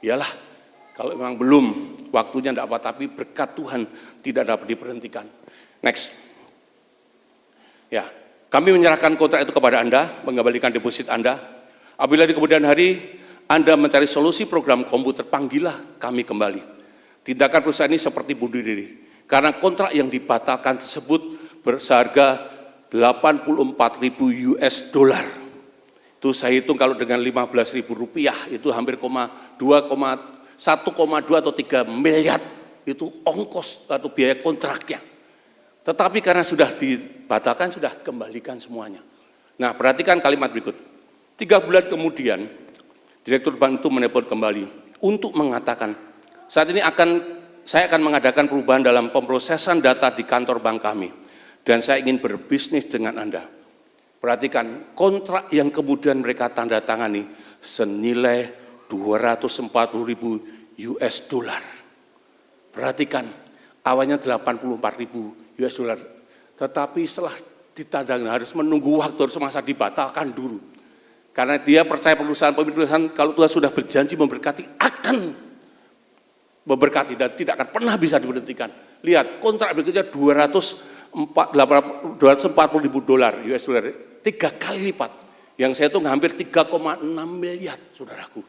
iyalah, kalau memang belum waktunya tidak apa, tapi berkat Tuhan tidak dapat diberhentikan. Next. Ya, kami menyerahkan kontrak itu kepada Anda, mengembalikan deposit Anda. Apabila di kemudian hari Anda mencari solusi program komputer, panggillah kami kembali. Tindakan perusahaan ini seperti bunuh diri. Karena kontrak yang dibatalkan tersebut berharga 84.000 US dollar. Itu saya hitung kalau dengan 15.000 rupiah itu hampir 1,2 atau 3 miliar itu ongkos atau biaya kontraknya. Tetapi karena sudah dibatalkan, sudah kembalikan semuanya. Nah, perhatikan kalimat berikut. 3 bulan kemudian, Direktur Bank itu menelpon kembali untuk mengatakan, saat ini saya akan mengadakan perubahan dalam pemrosesan data di kantor bank kami. Dan saya ingin berbisnis dengan Anda. Perhatikan, kontrak yang kemudian mereka tanda tangani senilai 240.000 US dollar. Perhatikan, awalnya 84.000 US dollar. Tetapi setelah ditandangani harus menunggu waktu, harus masa dibatalkan dulu. Karena dia percaya perusahaan kalau Tuhan sudah berjanji memberkati, akan memberkati dan tidak akan pernah bisa diberhentikan. Lihat, kontrak berikutnya 240.000 dolar US dollar, 3 kali lipat. Yang saya hitung hampir 3,6 miliar, saudaraku.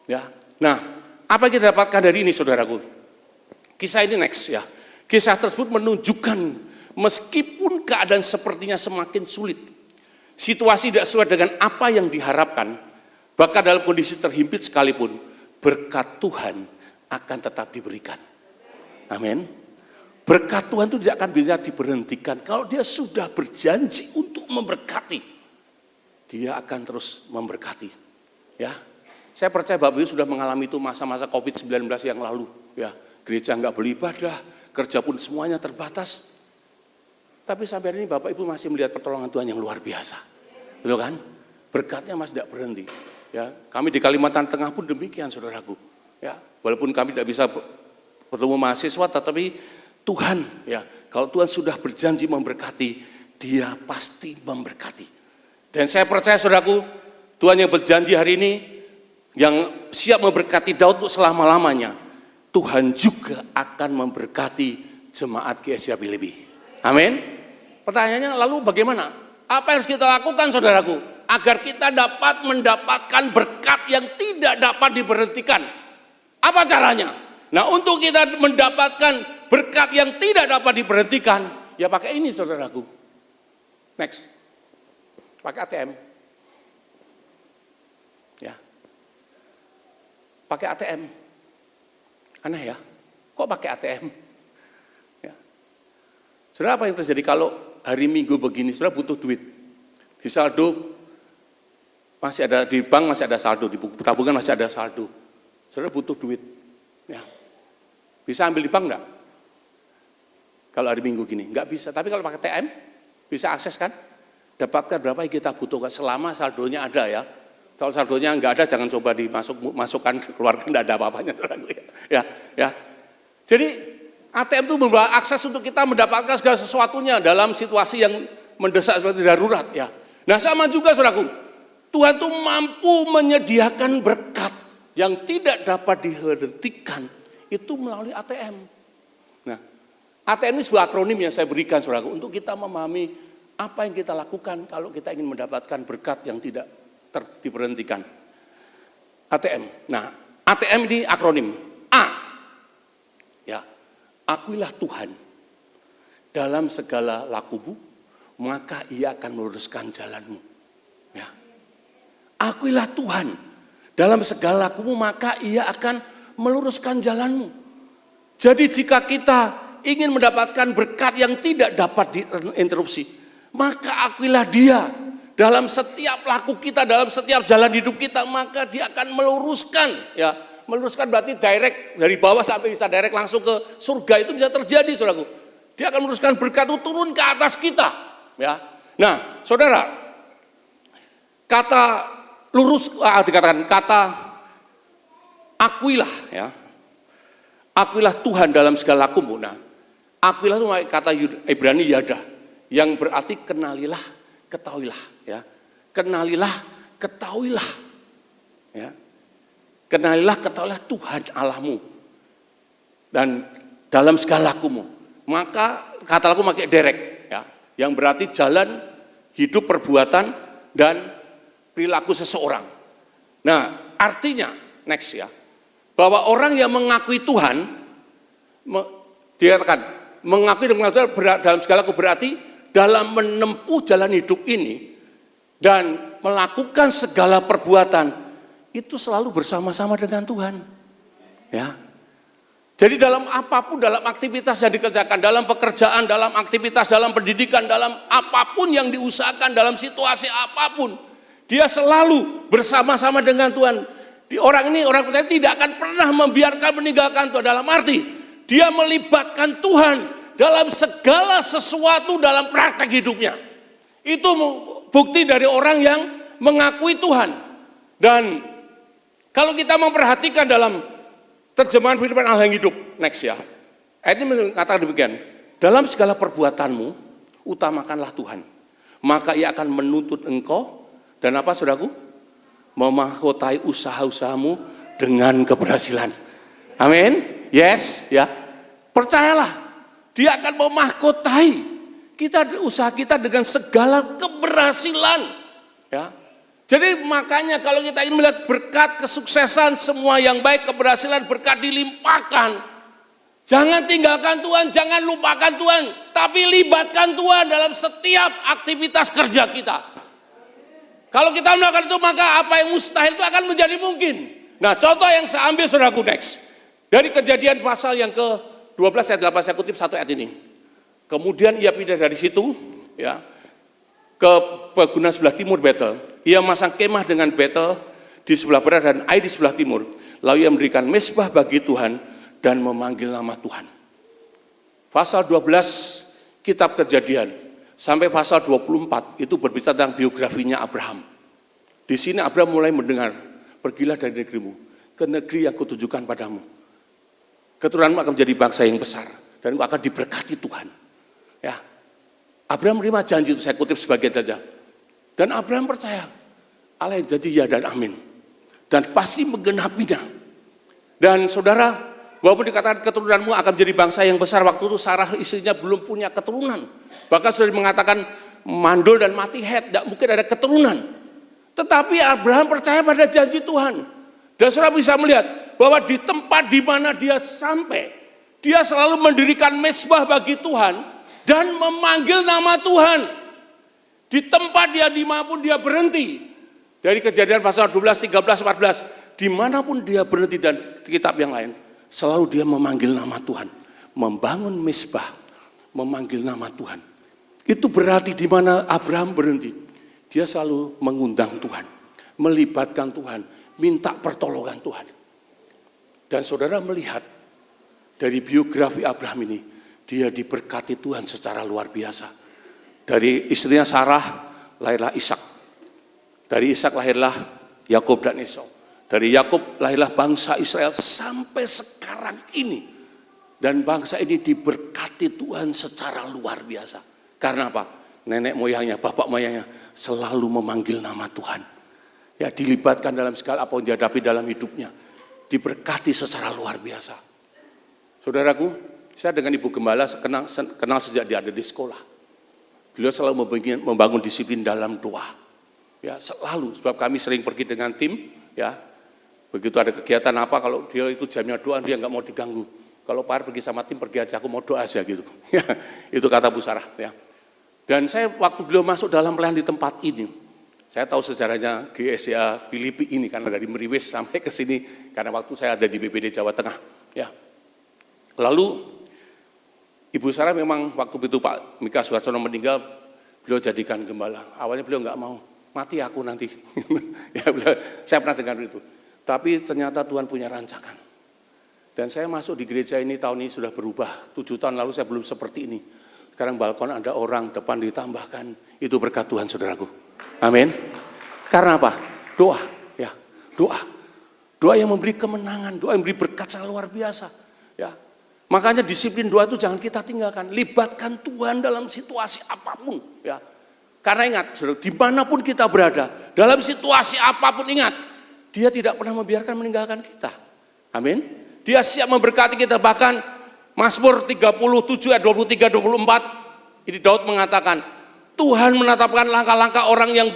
Ya, nah, apa yang kita dapatkan dari ini, saudaraku? Kisah ini next ya. Kisah tersebut menunjukkan meskipun keadaan sepertinya semakin sulit, situasi tidak sesuai dengan apa yang diharapkan, bahkan dalam kondisi terhimpit sekalipun, berkat Tuhan akan tetap diberikan. Amin. Berkat Tuhan itu tidak akan bisa diberhentikan. Kalau dia sudah berjanji untuk memberkati, dia akan terus memberkati. Ya, saya percaya Bapak Ibu sudah mengalami itu masa-masa COVID-19 yang lalu. Ya, gereja nggak beribadah, kerja pun semuanya terbatas. Tapi sampai hari ini Bapak Ibu masih melihat pertolongan Tuhan yang luar biasa. Betul kan? Berkatnya masih tidak berhenti. Ya, kami di Kalimantan Tengah pun demikian, saudaraku. Ya, walaupun kami tidak bisa bertemu mahasiswa, tetapi Tuhan, ya, kalau Tuhan sudah berjanji memberkati, Dia pasti memberkati. Dan saya percaya, saudaraku, Tuhan yang berjanji hari ini, yang siap memberkati Daud untuk selama-lamanya, Tuhan juga akan memberkati jemaat GSI Filipi. Amin. Pertanyaannya lalu bagaimana? Apa yang harus kita lakukan, saudaraku, agar kita dapat mendapatkan berkat yang tidak dapat diberhentikan? Apa caranya? Nah, untuk kita mendapatkan berkat yang tidak dapat diberhentikan, ya pakai ini, saudaraku. Next. Pakai ATM. Ya. Pakai ATM. Aneh ya, kok pakai ATM? Ya. Saudara, apa yang terjadi kalau hari Minggu begini, saudara butuh duit. Di saldo masih ada, di bank masih ada saldo, di buku tabungan masih ada saldo. Saudara butuh duit. Ya. Bisa ambil di bank enggak? Kalau hari Minggu gini, enggak bisa. Tapi kalau pakai ATM, bisa akses kan? Dapatkan berapa yang kita butuhkan selama saldonya ada ya. Kalau saldonya enggak ada, jangan coba dimasukkan, keluarkan, enggak ada apa-apanya. Ya, ya. Jadi ATM itu membawa akses untuk kita mendapatkan segala sesuatunya dalam situasi yang mendesak seperti darurat ya. Nah, sama juga, saudaraku. Tuhan tuh mampu menyediakan berkat yang tidak dapat dihentikan itu melalui ATM. Nah, ATM ini sebuah akronim yang saya berikan, saudaraku, untuk kita memahami apa yang kita lakukan kalau kita ingin mendapatkan berkat yang tidak diberhentikan. ATM. Nah, ATM ini akronim. A. Ya. Akuilah Tuhan dalam segala lakumu, maka Ia akan meluruskan jalanmu. Ya. Akuilah Tuhan dalam segala lakumu, maka Ia akan meluruskan jalanmu. Jadi jika kita ingin mendapatkan berkat yang tidak dapat diinterupsi, maka akuilah Dia dalam setiap laku kita, dalam setiap jalan hidup kita, maka Dia akan meluruskan. Ya, meluruskan berarti direct dari bawah sampai bisa direct langsung ke surga, itu bisa terjadi, saudaraku. Dia akan meluruskan berkat itu turun ke atas kita. Ya, nah, saudara, kata lurus dikatakan kata akuilah, ya, akuilah Tuhan dalam segala lakumu. Nah, akuilah itu kata Ibrani yada, yang berarti kenalilah, ketahuilah, ya. Kenalilah, ketahuilah. Ya. Kenalilah, ketahuilah Tuhan Allahmu. Dan dalam segala lakumu. Maka kata laku pakai direct, ya. Yang berarti jalan, hidup, perbuatan dan perilaku seseorang. Nah, artinya next ya, bahwa orang yang mengakui Tuhan, dikatakan mengakui dan mengakui dalam segala laku berarti dalam menempuh jalan hidup ini dan melakukan segala perbuatan itu selalu bersama-sama dengan Tuhan. Ya. Jadi dalam apapun, dalam aktivitas yang dikerjakan, dalam pekerjaan, dalam aktivitas, dalam pendidikan, dalam apapun yang diusahakan, dalam situasi apapun, dia selalu bersama-sama dengan Tuhan. Orang percaya tidak akan pernah membiarkan meninggalkan Tuhan. Dalam arti, dia melibatkan Tuhan dalam segala sesuatu dalam praktek hidupnya. Itu bukti dari orang yang mengakui Tuhan. Dan kalau kita memperhatikan dalam terjemahan firman Allah yang hidup, next ya. Ayat ini mengatakan demikian, dalam segala perbuatanmu, utamakanlah Tuhan. Maka ia akan menuntut engkau, dan apa saudaraku? Memahkotai usaha-usahamu dengan keberhasilan. Amin? Yes, ya. Percayalah, dia akan memahkotai usaha kita dengan segala keberhasilan. Ya. Jadi makanya kalau kita ingin melihat berkat kesuksesan, semua yang baik, keberhasilan, berkat dilimpahkan. Jangan tinggalkan Tuhan, jangan lupakan Tuhan. Tapi libatkan Tuhan dalam setiap aktivitas kerja kita. Kalau kita melakukan itu maka apa yang mustahil itu akan menjadi mungkin. Nah contoh yang saya ambil saudaraku next. Dari Kejadian pasal yang ke-12 ayat 8 saya kutip satu ayat ini. Kemudian ia pindah dari situ ya, ke pegunungan sebelah timur Betel. Ia masang kemah dengan Betel di sebelah barat dan Ai di sebelah timur. Lalu ia mendirikan mezbah bagi Tuhan dan memanggil nama Tuhan. Pasal 12 kitab Kejadian sampai pasal 24 itu berbicara tentang biografinya Abraham. Di sini Abraham mulai mendengar, pergilah dari negerimu ke negeri yang kutujukan padamu. Keturunanmu akan menjadi bangsa yang besar dan akan diberkati Tuhan. Ya, Abraham menerima janji itu, saya kutip sebagian saja. Dan Abraham percaya, Allah yang janji ya dan amin. Dan pasti menggenapinya. Dan saudara, walaupun dikatakan keturunanmu akan menjadi bangsa yang besar, waktu itu Sarah istrinya belum punya keturunan. Bahkan sudah mengatakan mandul dan mati head, tidak mungkin ada keturunan. Tetapi Abraham percaya pada janji Tuhan. Dan saudara bisa melihat bahwa di tempat di mana dia sampai, dia selalu mendirikan mezbah bagi Tuhan dan memanggil nama Tuhan. Di tempat dia dimanapun dia berhenti. Dari Kejadian pasal 12, 13, 14, dimanapun dia berhenti dan kitab yang lain, selalu dia memanggil nama Tuhan. Membangun mezbah, memanggil nama Tuhan. Itu berarti di mana Abraham berhenti, dia selalu mengundang Tuhan, melibatkan Tuhan, minta pertolongan Tuhan. Dan saudara melihat dari biografi Abraham ini, dia diberkati Tuhan secara luar biasa. Dari istrinya Sarah lahirlah Ishak. Dari Ishak lahirlah Yakub dan Esau. Dari Yakub lahirlah bangsa Israel sampai sekarang ini. Dan bangsa ini diberkati Tuhan secara luar biasa. Karena apa? Nenek moyangnya, bapak moyangnya selalu memanggil nama Tuhan. Ya, dilibatkan dalam segala apa yang dihadapi dalam hidupnya. Diberkati secara luar biasa. Saudaraku, saya dengan Ibu Gembala kenal sejak dia ada di sekolah. Beliau selalu membangun disiplin dalam doa. Ya, selalu, sebab kami sering pergi dengan tim, ya. Begitu ada kegiatan apa, kalau dia itu jamnya doa, dia nggak mau diganggu. Kalau Pak pergi sama tim, pergi aja, aku mau doa aja gitu. Ya, itu kata Bu Sarah. Ya. Dan saya waktu beliau masuk dalam pelayanan di tempat ini, saya tahu sejarahnya GSA Filipi ini, karena dari Meriwis sampai ke sini, karena waktu saya ada di BPD Jawa Tengah. Ya. Lalu, Ibu Sarah memang waktu itu Pak Mika Suhartono meninggal, beliau jadikan gembala. Awalnya beliau nggak mau, mati aku nanti. Ya, saya pernah dengar itu. Tapi ternyata Tuhan punya rancangan. Dan saya masuk di gereja ini tahun ini sudah berubah. 7 tahun lalu saya belum seperti ini. Sekarang balkon ada orang, depan ditambahkan. Itu berkat Tuhan saudaraku. Amin. Karena apa? Doa. Ya, doa. Doa yang memberi kemenangan, doa yang memberi berkat sangat luar biasa. Ya. Makanya disiplin doa itu jangan kita tinggalkan. Libatkan Tuhan dalam situasi apapun. Ya. Karena ingat, saudara, dimanapun kita berada, dalam situasi apapun ingat, Dia tidak pernah membiarkan meninggalkan kita. Amin. Dia siap memberkati kita. Bahkan Mazmur 37 ayat 23-24, ini Daud mengatakan, Tuhan menetapkan langkah-langkah orang yang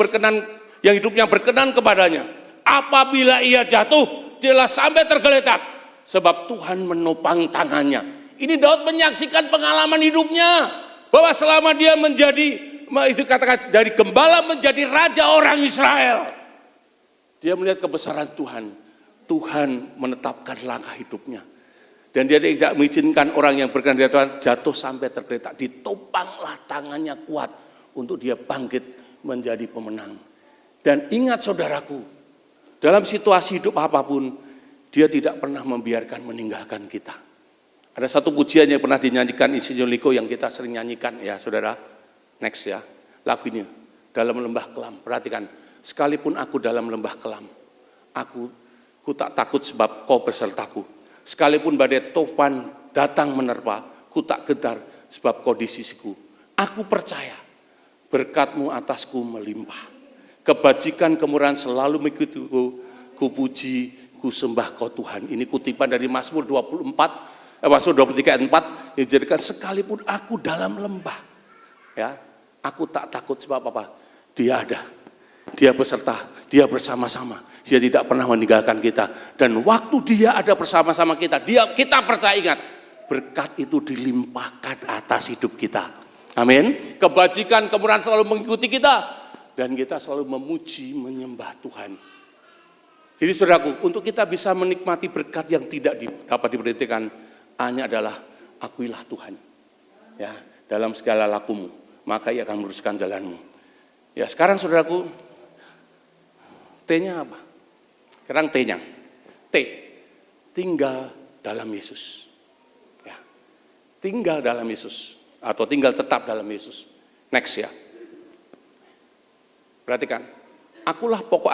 hidupnya berkenan kepadanya. Apabila ia jatuh, dialah sampai tergeletak. Sebab Tuhan menopang tangannya. Ini Daud menyaksikan pengalaman hidupnya. Bahwa selama dia menjadi, itu katakan dari gembala menjadi raja orang Israel. Dia melihat kebesaran Tuhan. Tuhan menetapkan langkah hidupnya. Dan dia tidak mengizinkan orang yang berkenan di Tuhan jatuh sampai tergeletak. Ditopanglah tangannya kuat untuk dia bangkit menjadi pemenang. Dan ingat saudaraku, dalam situasi hidup apapun, dia tidak pernah membiarkan meninggalkan kita. Ada satu pujian yang pernah dinyanyikan Insinyur Liko yang kita sering nyanyikan ya saudara. Next ya, lagu ini. Dalam lembah kelam, perhatikan. Sekalipun aku dalam lembah kelam, aku tak takut sebab kau bersertaku. Sekalipun badai topan datang menerpa, ku tak gentar sebab kau di sisiku. Aku percaya berkat-Mu atasku melimpah. Kebajikan kemurahan selalu mengikutiku, ku puji, ku sembah kau Tuhan. Ini kutipan dari Mazmur 23 ayat 4 yang dijadikan sekalipun aku dalam lembah. Ya, aku tak takut sebab apa? Dia ada. Dia beserta, dia bersama-sama. Dia tidak pernah meninggalkan kita. Dan waktu dia ada bersama-sama kita, kita percaya ingat, berkat itu dilimpahkan atas hidup kita. Amin. Kebajikan, kemurahan selalu mengikuti kita. Dan kita selalu memuji, menyembah Tuhan. Jadi saudaraku, untuk kita bisa menikmati berkat yang tidak dapat diberhentikan, hanya adalah akuilah Tuhan. Ya, dalam segala lakumu, maka ia akan meluruskan jalanmu. Ya, sekarang saudaraku, T-nya apa? Sekarang T-nya. T, tinggal dalam Yesus. Ya. Tinggal dalam Yesus atau tinggal tetap dalam Yesus. Next ya. Perhatikan. Akulah pokok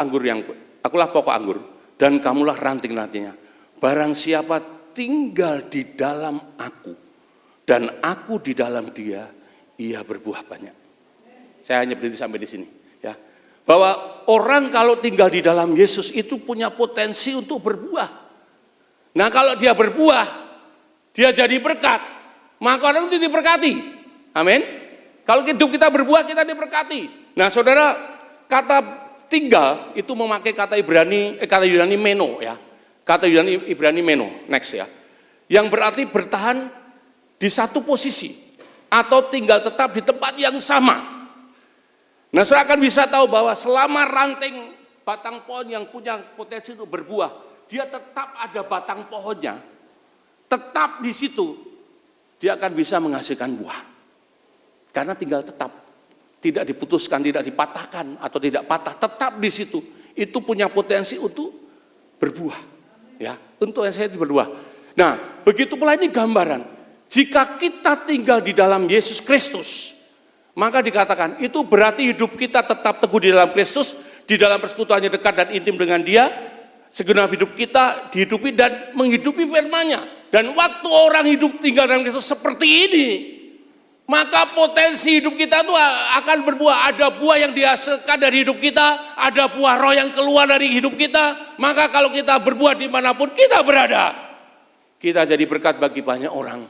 anggur dan kamulah ranting-rantingnya. Barang siapa tinggal di dalam aku dan aku di dalam dia, ia berbuah banyak. Saya hanya berhenti sampai di sini, ya. Bahwa orang kalau tinggal di dalam Yesus itu punya potensi untuk berbuah. Nah kalau dia berbuah, dia jadi berkat, maka orang itu diberkati. Amin. Kalau hidup kita berbuah, kita diberkati. Nah saudara, kata tinggal itu memakai kata Yunani meno ya. Kata Ibrani meno, next ya. Yang berarti bertahan di satu posisi atau tinggal tetap di tempat yang sama. Nah, saudara akan bisa tahu bahwa selama ranting batang pohon yang punya potensi untuk berbuah, dia tetap ada batang pohonnya, tetap di situ, dia akan bisa menghasilkan buah. Karena tinggal tetap, tidak diputuskan, tidak dipatahkan atau tidak patah, tetap di situ. Itu punya potensi untuk berbuah, ya, untuk yang saya berbuah. Nah, begitu pula ini gambaran. Jika kita tinggal di dalam Yesus Kristus, maka dikatakan itu berarti hidup kita tetap teguh di dalam Kristus, di dalam persekutuannya dekat dan intim dengan Dia. Segenap hidup kita dihidupi dan menghidupi firman-Nya. Dan waktu orang hidup tinggal dalam Kristus seperti ini, maka potensi hidup kita itu akan berbuah. Ada buah yang dihasilkan dari hidup kita, ada buah roh yang keluar dari hidup kita. Maka kalau kita berbuah dimanapun kita berada, kita jadi berkat bagi banyak orang.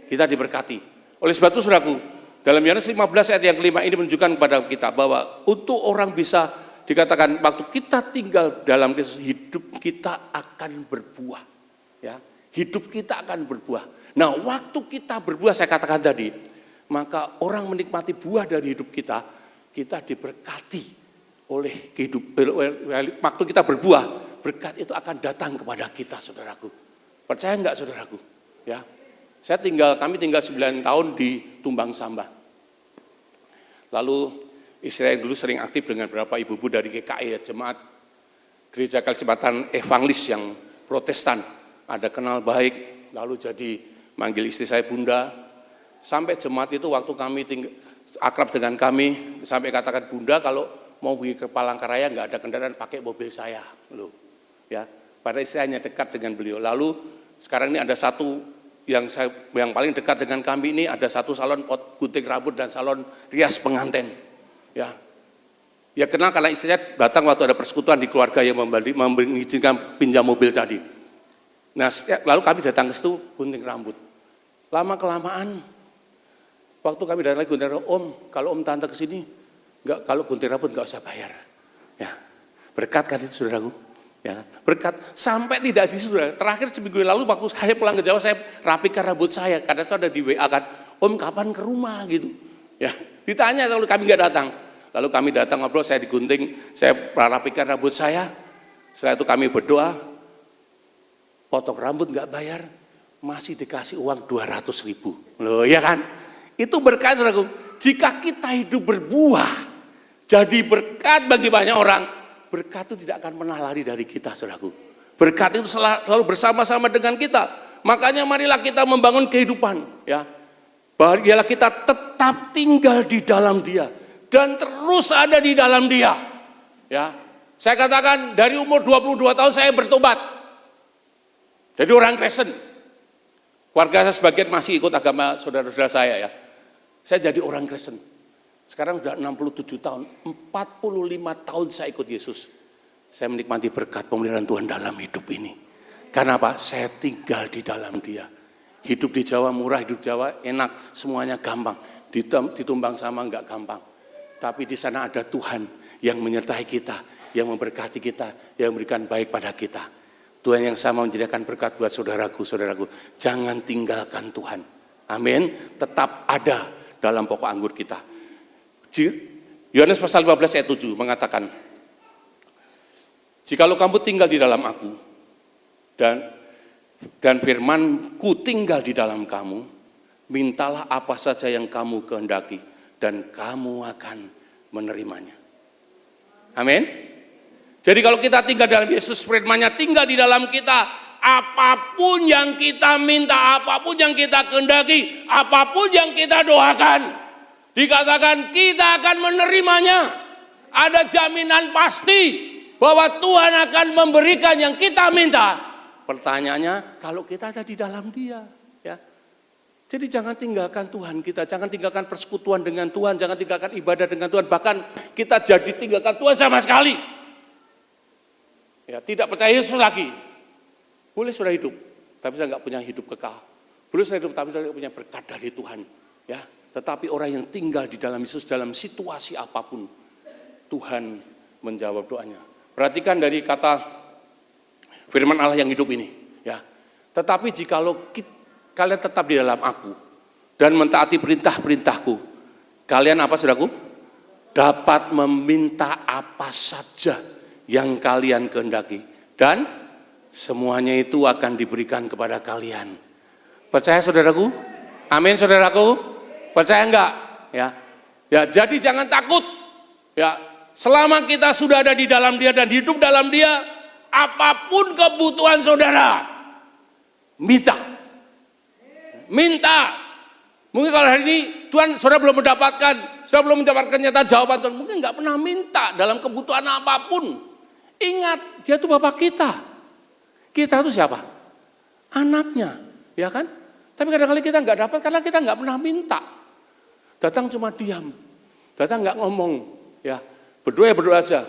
Kita diberkati. Oleh sebab itu saudaraku, dalam Yohanes 15 ayat yang kelima ini menunjukkan kepada kita bahwa untuk orang bisa dikatakan waktu kita tinggal dalam Kristus, hidup kita akan berbuah. Ya, hidup kita akan berbuah. Nah, waktu kita berbuah, saya katakan tadi, maka orang menikmati buah dari hidup kita, kita diberkati oleh waktu kita berbuah, berkat itu akan datang kepada kita, saudaraku. Percaya enggak, saudaraku? Ya. Kami tinggal 9 tahun di Tumbang Sambah. Lalu istri saya dulu sering aktif dengan beberapa ibu-ibu dari GKI, jemaat Gereja Kalismatan Evangelis yang Protestan. Ada kenal baik, lalu jadi manggil istri saya Bunda. Sampai jemaat itu waktu kami akrab dengan kami, sampai katakan Bunda kalau mau pergi ke Palangkaraya nggak ada kendaraan, pakai mobil saya. Loh, ya, pada istri hanya dekat dengan beliau. Lalu sekarang ini ada satu yang paling dekat dengan kami ini, ada satu salon pot gunting rambut dan salon rias pengantin. Ya kenal karena istrinya datang waktu ada persekutuan di keluarga yang mengizinkan pinjam mobil tadi. Nah lalu kami datang ke situ gunting rambut. Lama kelamaan, waktu kami datang lagi gunting rambut, Om, kalau Om tante kesini, kalau gunting rambut nggak usah bayar. Ya, berkat kan itu saudaraku. Ya, berkat sampai tidak di situ. Terakhir seminggu lalu waktu saya pulang ke Jawa, saya rapikan rambut saya. Kadang saya udah di WA kan, Om kapan ke rumah gitu. Ya, ditanya kalau kami nggak datang. Lalu kami datang ngobrol, saya digunting, saya rapikan rambut saya. Setelah itu kami berdoa, potong rambut nggak bayar, masih dikasih uang 200.000. Loh ya kan? Itu berkat saudaraku. Jika kita hidup berbuah, jadi berkat bagi banyak orang, berkat itu tidak akan pernah lari dari kita saudaraku. Berkat itu selalu bersama-sama dengan kita. Makanya marilah kita membangun kehidupan. Ya, biarlah kita tetap tinggal di dalam Dia. Dan terus ada di dalam Dia. Ya, saya katakan dari umur 22 tahun saya bertobat. Jadi orang Kristen. Keluarga saya sebagian masih ikut agama saudara-saudara saya ya. Saya jadi orang Kristen. Sekarang sudah 67 tahun, 45 tahun saya ikut Yesus. Saya menikmati berkat pemeliharaan Tuhan dalam hidup ini. Karena apa? Saya tinggal di dalam Dia. Hidup di Jawa murah, hidup Jawa enak, semuanya gampang. Ditumbang sama enggak gampang. Tapi di sana ada Tuhan yang menyertai kita, yang memberkati kita, yang memberikan baik pada kita. Tuhan yang sama menyediakan berkat buat saudaraku. Jangan tinggalkan Tuhan. Amin. Tetap ada dalam pokok anggur kita. Yohanes pasal 15 ayat 7 mengatakan, jikalau kamu tinggal di dalam aku, dan firman-Ku tinggal di dalam kamu, mintalah apa saja yang kamu kehendaki, dan kamu akan menerimanya. Amin. Jadi kalau kita tinggal dalam Yesus, firman-Nya tinggal di dalam kita, apapun yang kita minta, apapun yang kita kehendaki, apapun yang kita doakan, dikatakan kita akan menerimanya. Ada jaminan pasti bahwa Tuhan akan memberikan yang kita minta. Pertanyaannya, kalau kita ada di dalam Dia, ya. Jadi jangan tinggalkan Tuhan kita, jangan tinggalkan persekutuan dengan Tuhan, jangan tinggalkan ibadah dengan Tuhan, bahkan kita jadi tinggalkan Tuhan sama sekali. Ya, tidak percaya Yesus lagi. Boleh sudah hidup, tapi saya nggak punya hidup kekal. Boleh sudah hidup, tapi saya nggak punya berkat dari Tuhan. Ya, tetapi orang yang tinggal di dalam Yesus dalam situasi apapun, Tuhan menjawab doanya. Perhatikan dari kata firman Allah yang hidup ini. Ya, tetapi jikalau kalian tetap di dalam Aku dan mentaati perintah-perintahku, kalian apa saudaraku? Dapat meminta apa saja yang kalian kehendaki, dan semuanya itu akan diberikan kepada kalian. Percaya saudaraku? Amin saudaraku? Percaya enggak? Ya, jadi jangan takut. Ya, selama kita sudah ada di dalam Dia dan hidup dalam Dia, apapun kebutuhan saudara, minta. Mungkin kalau hari ini Tuhan saudara belum mendapatkan nyata jawaban Tuhan, mungkin enggak pernah minta dalam kebutuhan apapun. Ingat, Dia itu Bapak kita. Kita itu siapa? Anaknya, ya kan? Tapi kadang-kadang kita nggak dapat karena kita nggak pernah minta. Datang cuma diam, datang nggak ngomong, ya berdoa ya berdoa aja.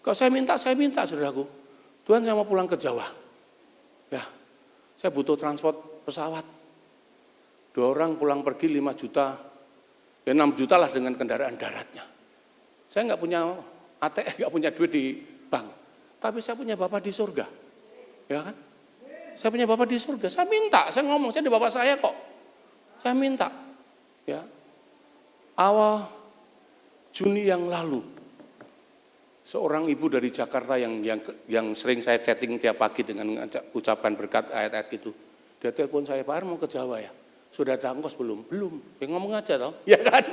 Kalau saya minta, saudaraku. Tuhan saya mau pulang ke Jawa, ya saya butuh transport pesawat. 2 orang pulang pergi 5 juta, ya 6 juta lah dengan kendaraan daratnya. Saya nggak punya ATM, nggak punya duit di bank, tapi saya punya Bapak di surga, ya kan? Saya punya Bapak di surga, saya minta, saya ngomong, saya di Bapak saya kok, saya minta, ya. Awal Juni yang lalu, seorang ibu dari Jakarta yang sering saya chatting tiap pagi dengan ucapan berkat ayat-ayat gitu, dia telepon saya, Pak Ar mau ke Jawa ya, sudah ada ongkos belum? Belum, ya ngomong aja toh, ya kan?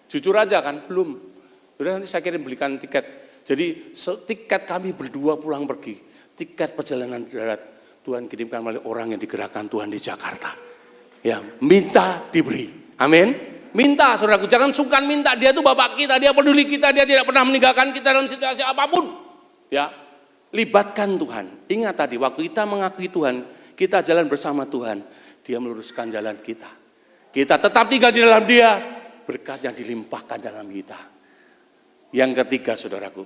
Jujur aja kan, belum. Udah nanti saya kirim belikan tiket. Jadi tiket kami berdua pulang pergi, tiket perjalanan darat Tuhan kirimkan melalui orang yang digerakkan Tuhan di Jakarta. Ya, minta diberi. Amin. Minta saudaraku, jangan sungkan minta. Dia itu Bapak kita, Dia peduli kita, Dia tidak pernah meninggalkan kita dalam situasi apapun. Ya, libatkan Tuhan. Ingat tadi waktu kita mengakui Tuhan, kita jalan bersama Tuhan, Dia meluruskan jalan kita. Kita tetap tinggal di dalam Dia, berkat yang dilimpahkan dalam kita. Yang ketiga saudaraku,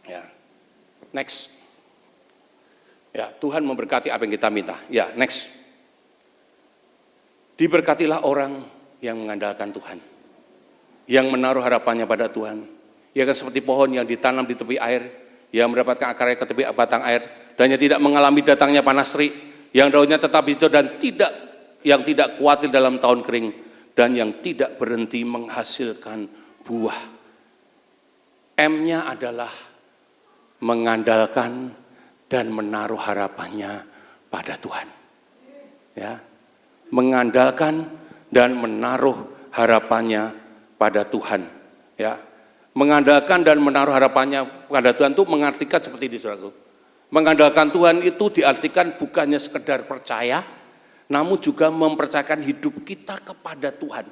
ya, next, ya Tuhan memberkati apa yang kita minta. Ya, next, diberkatilah orang yang mengandalkan Tuhan, yang menaruh harapannya pada Tuhan. Ya kan seperti pohon yang ditanam di tepi air, yang mendapatkan akarnya ke tepi batang air, dan yang tidak mengalami datangnya panas terik, yang daunnya tetap hijau dan yang tidak khawatir dalam tahun kering, dan yang tidak berhenti menghasilkan buah. M-nya adalah mengandalkan dan menaruh harapannya pada Tuhan. ya, mengandalkan dan menaruh harapannya pada Tuhan, ya. Mengandalkan dan menaruh harapannya pada Tuhan itu mengartikan seperti ini, saudaraku. Mengandalkan Tuhan itu diartikan bukannya sekedar percaya, namun juga mempercayakan hidup kita kepada Tuhan.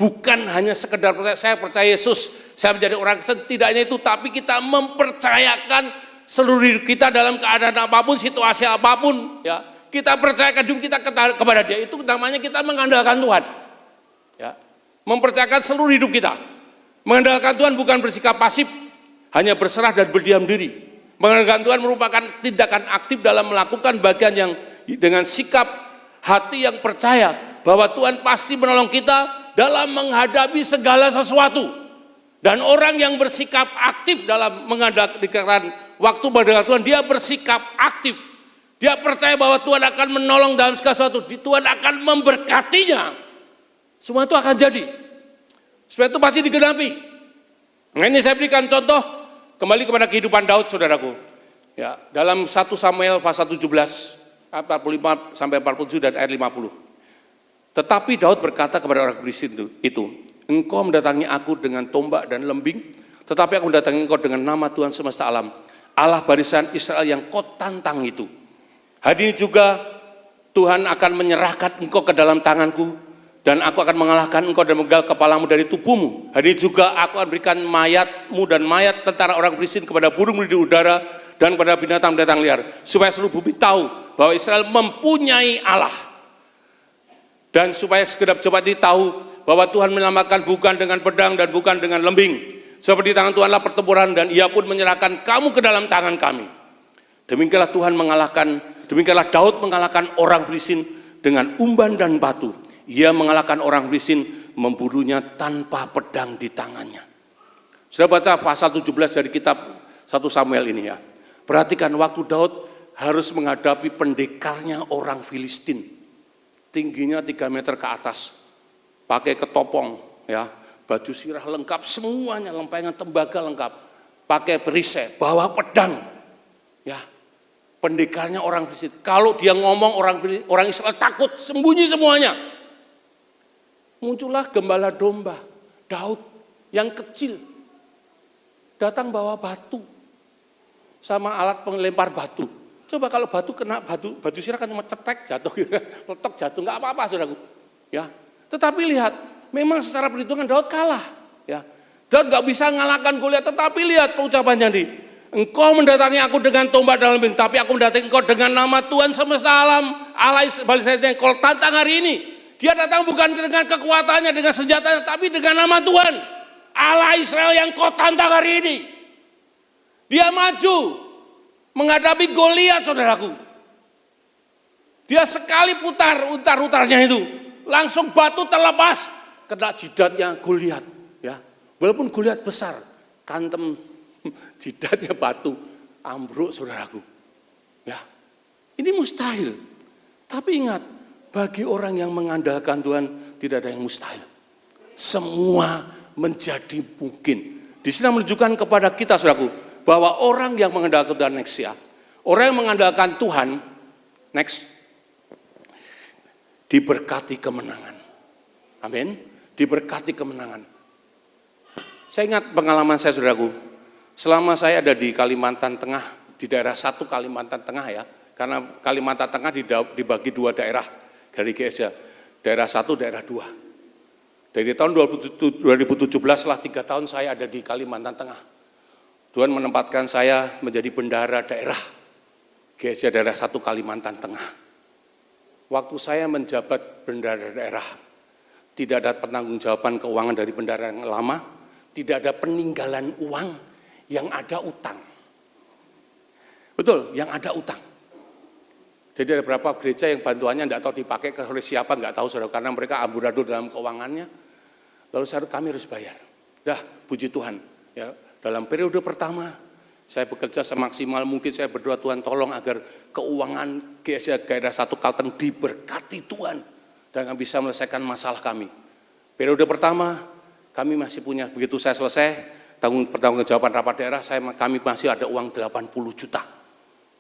Bukan hanya sekedar percaya, saya percaya Yesus, saya menjadi orang Kristen, tidaknya itu, tapi kita mempercayakan seluruh hidup kita dalam keadaan apapun, situasi apapun, ya. Kita percayakan hidup kita kepada Dia, itu namanya kita mengandalkan Tuhan. Ya. Mempercayakan seluruh hidup kita. Mengandalkan Tuhan bukan bersikap pasif, hanya berserah dan berdiam diri. Mengandalkan Tuhan merupakan tindakan aktif dalam melakukan bagian yang dengan sikap hati yang percaya bahwa Tuhan pasti menolong kita dalam menghadapi segala sesuatu. Dan orang yang bersikap aktif dalam mengandalkan waktu mengandalkan Tuhan, dia bersikap aktif. Dia percaya bahwa Tuhan akan menolong dalam segala sesuatu. Tuhan akan memberkatinya. Semua itu akan jadi. Semua itu pasti digenapi. Nah, ini saya berikan contoh kembali kepada kehidupan Daud, saudaraku. Ya, dalam 1 Samuel pasal 17 45 sampai 47 dan ayat 50. Tetapi Daud berkata kepada orang Filistin itu, engkau mendatangi aku dengan tombak dan lembing, tetapi aku mendatangi engkau dengan nama Tuhan semesta alam, Allah barisan Israel yang kau tantang itu. Hari ini juga Tuhan akan menyerahkan engkau ke dalam tanganku, dan aku akan mengalahkan engkau dan menggal kepalamu dari tubuhmu. Hari ini juga aku akan berikan mayatmu dan mayat tentara orang Filistin kepada burung di udara dan kepada binatang-binatang liar, supaya seluruh bumi tahu bahwa Israel mempunyai Allah. Dan supaya segenap jemaat ini tahu bahwa Tuhan menyelamatkan bukan dengan pedang dan bukan dengan lembing. Seperti tangan Tuhanlah pertempuran, dan Ia pun menyerahkan kamu ke dalam tangan kami. Demikianlah demikianlah Daud mengalahkan orang Filistin dengan umban dan batu. Ia mengalahkan orang Filistin, membunuhnya tanpa pedang di tangannya. Sudah baca pasal 17 dari kitab 1 Samuel ini, ya. Perhatikan waktu Daud harus menghadapi pendekarnya orang Filistin. Tingginya 3 meter ke atas. Pakai ketopong, ya. Baju sirah lengkap, semuanya lempengan tembaga lengkap. Pakai perisai, bawa pedang. Ya. Pendekarnya orang Filistin. Kalau dia ngomong orang Israel takut, sembunyi semuanya. Muncullah gembala domba, Daud yang kecil, datang bawa batu sama alat pengelempar batu. Coba kalau batu kena baju sirah kan cuma cetek jatuh, letok jatuh, nggak apa-apa, saudaraku. Ya, tetapi lihat, memang secara perhitungan Daud kalah. Ya, Daud nggak bisa mengalahkan Goliat, tetapi lihat pengucapannya nih. Engkau mendatangi aku dengan tombak dan lembing, tapi aku mendatangi engkau dengan nama Tuhan semesta alam, Allah Israel yang kau tantang hari ini. Dia datang bukan dengan kekuatannya, dengan senjatanya, tapi dengan nama Tuhan, Allah Israel yang kau tantang hari ini. Dia maju menghadapi Goliat, saudaraku. Dia sekali utar-utarnya itu, langsung batu terlepas, kena jidatnya Goliat. Ya, walaupun Goliat besar, kantem jidatnya batu, ambruk, saudaraku. Ya, ini mustahil. Tapi ingat, bagi orang yang mengandalkan Tuhan tidak ada yang mustahil. Semua menjadi mungkin. Di sini menunjukkan kepada kita, saudaraku, bahwa orang yang mengandalkan Tuhan, next ya, orang yang mengandalkan Tuhan, next, diberkati kemenangan. Amin. Diberkati kemenangan. Saya ingat pengalaman saya, saudaraku, selama saya ada di Kalimantan Tengah, di daerah 1 Kalimantan Tengah, ya, karena Kalimantan Tengah dibagi 2 daerah dari GSJ, daerah 1, daerah 2. Dari tahun 2017 setelah 3 tahun saya ada di Kalimantan Tengah. Tuhan menempatkan saya menjadi bendahara daerah GSJ daerah 1 Kalimantan Tengah. Waktu saya menjabat bendahara daerah, tidak ada penanggung-jawaban keuangan dari bendahara yang lama, tidak ada peninggalan uang, yang ada utang. Betul, yang ada utang. Jadi ada beberapa gereja yang bantuannya tidak tahu dipakai oleh siapa, nggak tahu, saudara, karena mereka amburadul dalam keuangannya. Lalu kami harus bayar. Dah, puji Tuhan. Ya, dalam periode pertama, saya bekerja semaksimal mungkin, saya berdoa Tuhan tolong agar keuangan GSJ daerah 1 Kalteng diberkati Tuhan dan bisa menyelesaikan masalah kami. Periode pertama, kami masih punya, begitu saya selesai, pertanggungjawaban rapat daerah, kami masih ada uang 80 juta.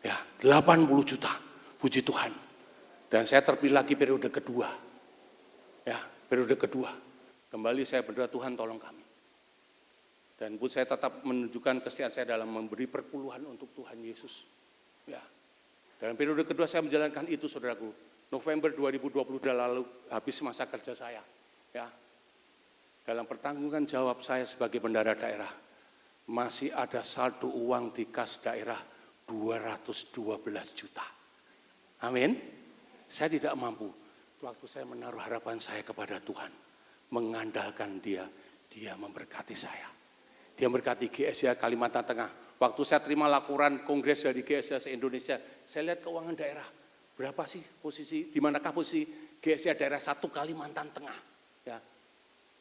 Ya, 80 juta. Puji Tuhan. Dan saya terpilih lagi periode kedua. Ya, periode kedua. Kembali saya berdoa, Tuhan tolong kami. Dan pun saya tetap menunjukkan kesetiaan saya dalam memberi perpuluhan untuk Tuhan Yesus. Ya. Dalam periode kedua saya menjalankan itu, saudaraku. November 2020 sudah lalu habis masa kerja saya. Ya. Dalam pertanggungan jawab saya sebagai bendahara daerah, masih ada saldo uang di kas daerah 212 juta. Amin. Saya tidak mampu. Waktu saya menaruh harapan saya kepada Tuhan, mengandalkan Dia, Dia memberkati saya. Dia memberkati GSA Kalimantan Tengah. Waktu saya terima laporan kongres dari GSA se-Indonesia, saya lihat keuangan daerah. Berapa sih posisi, di manakah posisi GSA daerah 1 Kalimantan Tengah. Ya.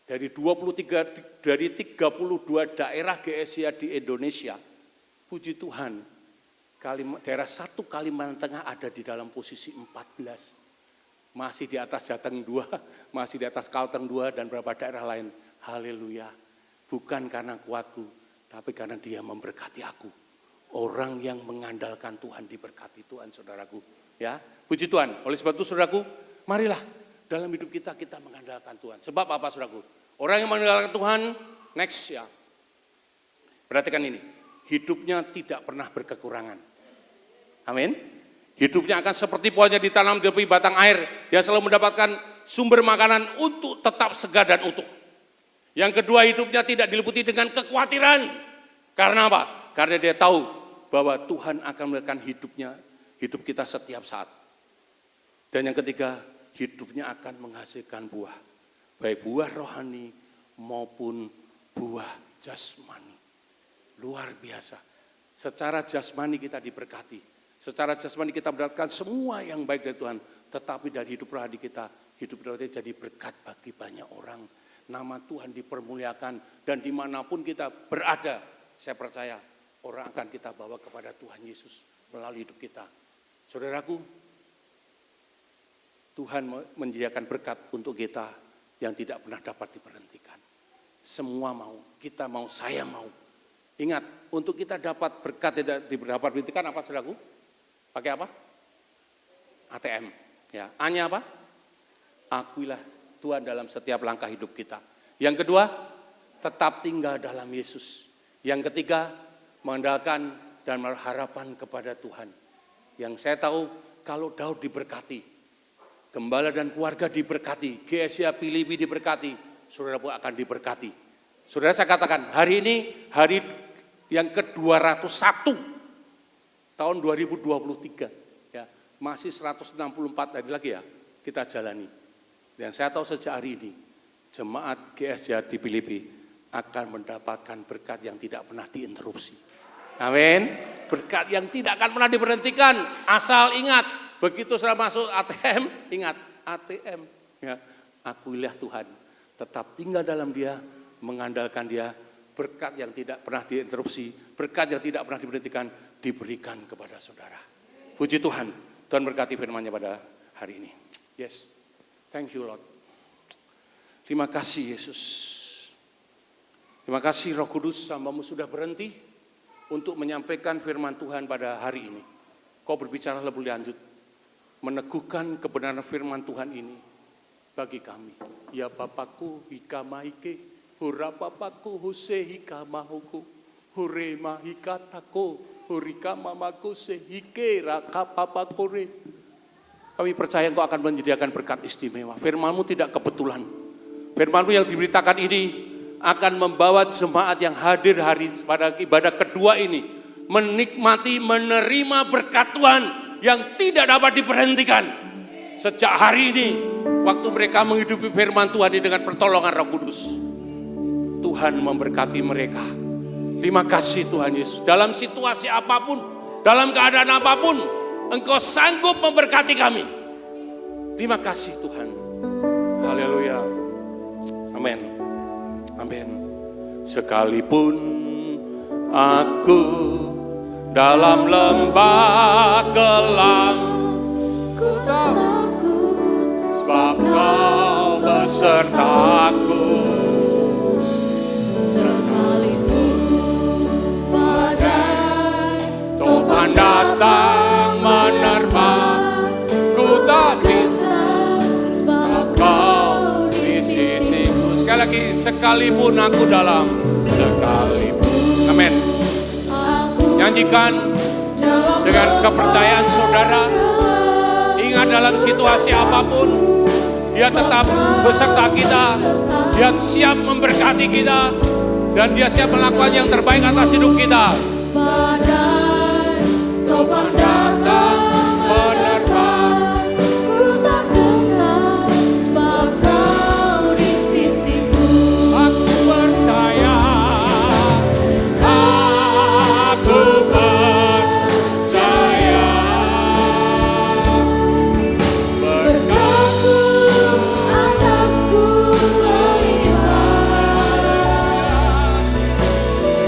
Dari 32 daerah GSA di Indonesia, puji Tuhan, daerah 1 Kalimantan Tengah ada di dalam posisi 14. Masih di atas Jateng 2, masih di atas Kalteng 2 dan beberapa daerah lain. Haleluya. Bukan karena kuatku, tapi karena Dia memberkati aku. Orang yang mengandalkan Tuhan diberkati Tuhan, saudaraku. Ya, puji Tuhan. Oleh sebab itu, saudaraku, marilah dalam hidup kita mengandalkan Tuhan. Sebab apa, saudaraku? Orang yang mengandalkan Tuhan, next ya. Perhatikan ini, hidupnya tidak pernah berkekurangan. Amin. Hidupnya akan seperti pohon yang ditanam di tepi batang air, yang selalu mendapatkan sumber makanan untuk tetap segar dan utuh. Yang kedua, hidupnya tidak diliputi dengan kekhawatiran. Karena apa? Karena dia tahu bahwa Tuhan akan memberikan hidup kita setiap saat. Dan yang ketiga, hidupnya akan menghasilkan buah. Baik buah rohani maupun buah jasmani. Luar biasa. Secara jasmani kita diberkati. Secara jasmani kita mendapatkan semua yang baik dari Tuhan. Tetapi dari hidup rohani kita, hidup rohani jadi berkat bagi banyak orang. Nama Tuhan dipermuliakan dan dimanapun kita berada, saya percaya orang akan kita bawa kepada Tuhan Yesus melalui hidup kita. Saudaraku, Tuhan menyediakan berkat untuk kita yang tidak pernah dapat diberhentikan. Semua mau, kita mau, saya mau. Ingat, untuk kita dapat berkat tidak dapat diberhentikan apa, saudaraku? Pakai apa? ATM. Ya, A-nya apa? Akuilah Tuhan dalam setiap langkah hidup kita. Yang kedua, tetap tinggal dalam Yesus. Yang ketiga, mengandalkan dan berharapan kepada Tuhan. Yang saya tahu, kalau Daud diberkati, gembala dan keluarga diberkati, GSA Filipi diberkati, saudara pun akan diberkati. Saudara, saya katakan, hari ini hari yang ke-201 tahun 2023. Ya, masih 164 hari lagi ya kita jalani. Dan saya tahu sejak hari ini, jemaat GSA di Filipi akan mendapatkan berkat yang tidak pernah diinterupsi. Amin. Berkat yang tidak akan pernah diberhentikan. Asal ingat, begitu sudah masuk ATM, ingat ATM. Ya, akuilah Tuhan, tetap tinggal dalam Dia, mengandalkan Dia. Berkat yang tidak pernah diinterupsi, berkat yang tidak pernah diberhentikan, diberikan kepada saudara. Puji Tuhan, Tuhan berkati firman-Nya pada hari ini. Yes. Thank you Lord. Terima kasih Yesus. Terima kasih Roh Kudus, hamba-Mu sudah berhenti untuk menyampaikan firman Tuhan pada hari ini. Kau berbicara lebih lanjut, meneguhkan kebenaran firman Tuhan ini bagi kami. Ya Bapakku hikamaike, hura Bapakku huse hikamahuku, hure mahikatako, hurika mamaku sehike raka papakore. Kami percaya Engkau akan menyediakan berkat istimewa. Firman-Mu tidak kebetulan. Firman-Mu yang diberitakan ini akan membawa jemaat yang hadir hari pada ibadah kedua ini menikmati, menerima berkat Tuhan yang tidak dapat diberhentikan. Sejak hari ini, waktu mereka menghidupi firman Tuhan ini dengan pertolongan Roh Kudus, Tuhan memberkati mereka. Terima kasih Tuhan Yesus. Dalam situasi apapun, dalam keadaan apapun, Engkau sanggup memberkati kami. Terima kasih Tuhan. Haleluya. Amin. Amin. Sekalipun aku dalam lembah kelam, Ku tak takut sebab Kau besertaku. sekalipun badai Topan datang menerpa, ku tak sekalipun aku dalam, sekalipun. Amin. Nyanyikan dengan kepercayaan saudara. Ingat dalam situasi apapun, Dia tetap beserta kita. Dia siap memberkati kita. Dan Dia siap melakukan yang terbaik atas hidup kita. Badai, topan datang menerpa, ku tak gentar, sebab Kau di sisiku. Aku percaya, aku percaya, Berkat-Mu atasku melimpah,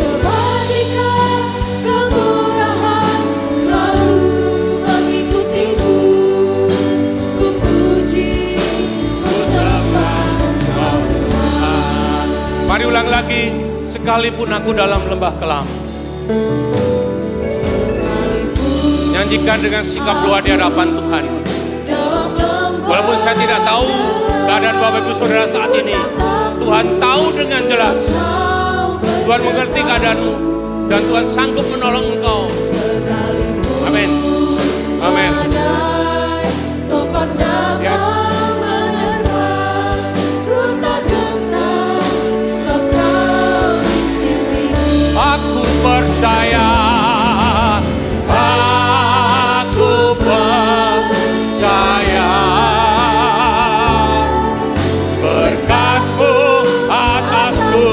kebajikan, kemurahan selalu mengikutiku. Ku puji, ku sembah Kau Tuhan. Mari ulang lagi, sekalipun aku dalam lembah kelam. Sekalipun Nyanyikan dengan sikap doa di hadapan Tuhan. dalam lembah Walaupun saya tidak tahu keadaan Bapak Ibu Saudara saat ini, Tuhan tahu dengan jelas. Tuhan mengerti keadaanmu dan Tuhan sanggup menolong engkau. sekalipun Amin. Amin. badai, topan datang Yes. menerpa, ku tak gentar, sebab Kau di sisiku. Aku percaya, aku percaya, berkat-Mu atasku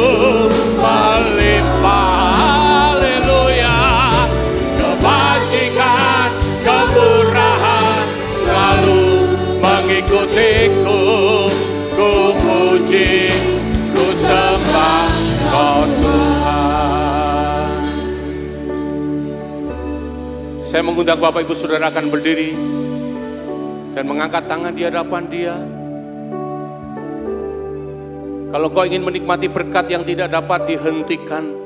melimpah. Haleluya. Kebajikan, kemurahan selalu mengikutiku. Ku puji, ku sembah Kau Tuhan. Saya mengundang Bapak Ibu Saudara akan berdiri dan mengangkat tangan di hadapan Dia. Kalau kau ingin menikmati berkat yang tidak dapat dihentikan,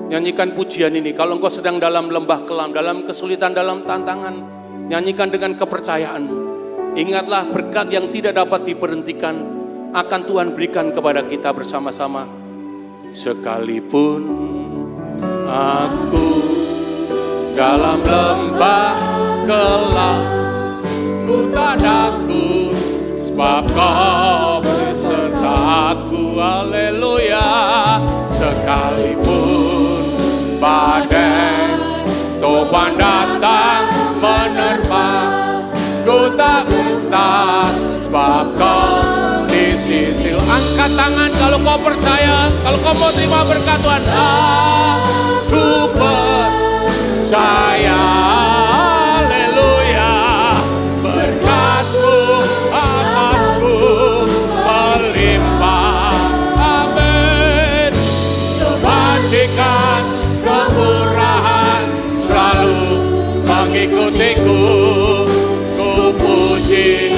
nyanyikan pujian ini. Kalau engkau sedang dalam lembah kelam, dalam kesulitan, dalam tantangan, nyanyikan dengan kepercayaanmu. Ingatlah berkat yang tidak dapat diberhentikan akan Tuhan berikan kepada kita bersama-sama. Sekalipun aku dalam lembah kelam, ku tak takut, sebab Kau besertaku. Haleluya. Sekalipun badai, topan datang menerpa, ku tak gentar, sebab Kau di sisi. Angkat tangan kalau kau percaya, kalau kau mau terima berkat Tuhan. Aku percaya, haleluya, berkat-Mu atasku melimpah. Amin. Kebajikan, kemurahan selalu mengikutiku. Ku puji,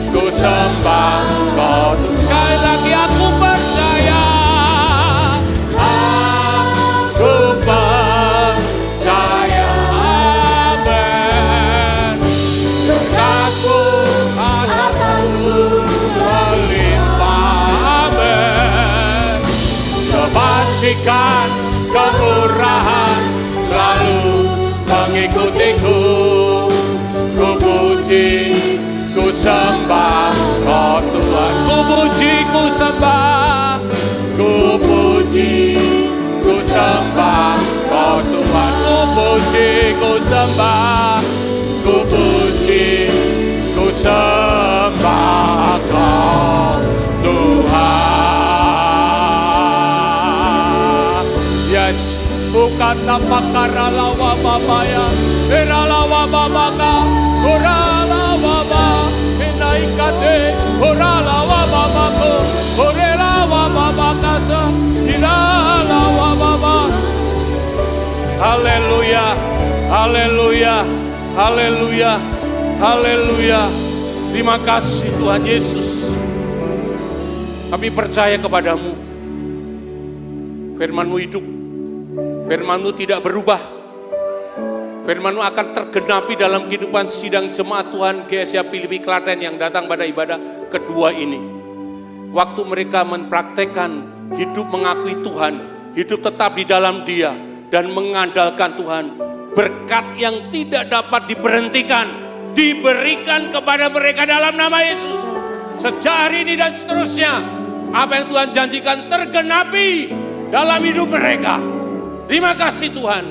ku sembah Kau. Sekali lagi aku percaya, aku percaya. Amin. Berkat-Mu atasku melimpah. Amin. Kebajikan, kemurahan selalu mengikutiku. Ku puji, ku sembah Kau Tuhan. Ku puji, ku sembah, ku puji, ku sembah Kau Tuhan. Ku puji, ku sembah, ku puji, ku sembah Kau Tuhan. Yes, bukan napakara lawa babaya, eralawa babaka, oralawa ba, enaikate, oralawa babako, orelawa babakasa, iralawa baba. Haleluya, haleluya, haleluya, haleluya. Terima kasih Tuhan Yesus. Kami percaya kepadamu. Firman-Mu hidup. Firman-Mu tidak berubah. Firman-Mu akan tergenapi dalam kehidupan sidang jemaat Tuhan GSIA Filipi Klaten yang datang pada ibadah kedua ini. waktu mereka mempraktekkan hidup mengakui Tuhan, hidup tetap di dalam Dia, dan mengandalkan Tuhan, berkat yang tidak dapat diberhentikan, diberikan kepada mereka dalam nama Yesus. Sejak hari ini dan seterusnya, apa yang Tuhan janjikan tergenapi dalam hidup mereka. Terima kasih Tuhan,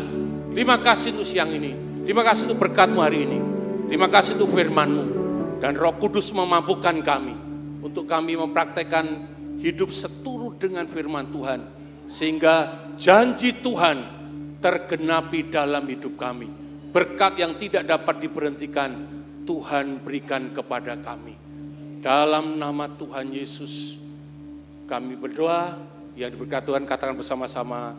terima kasih untuk siang ini, terima kasih untuk berkat-Mu hari ini, terima kasih untuk firman-Mu, dan Roh Kudus memampukan kami untuk kami mempraktekkan hidup seturut dengan firman Tuhan, sehingga janji Tuhan tergenapi dalam hidup kami. Berkat yang tidak dapat diberhentikan, Tuhan berikan kepada kami. Dalam nama Tuhan Yesus, kami berdoa, yang diberkati Tuhan katakan bersama-sama,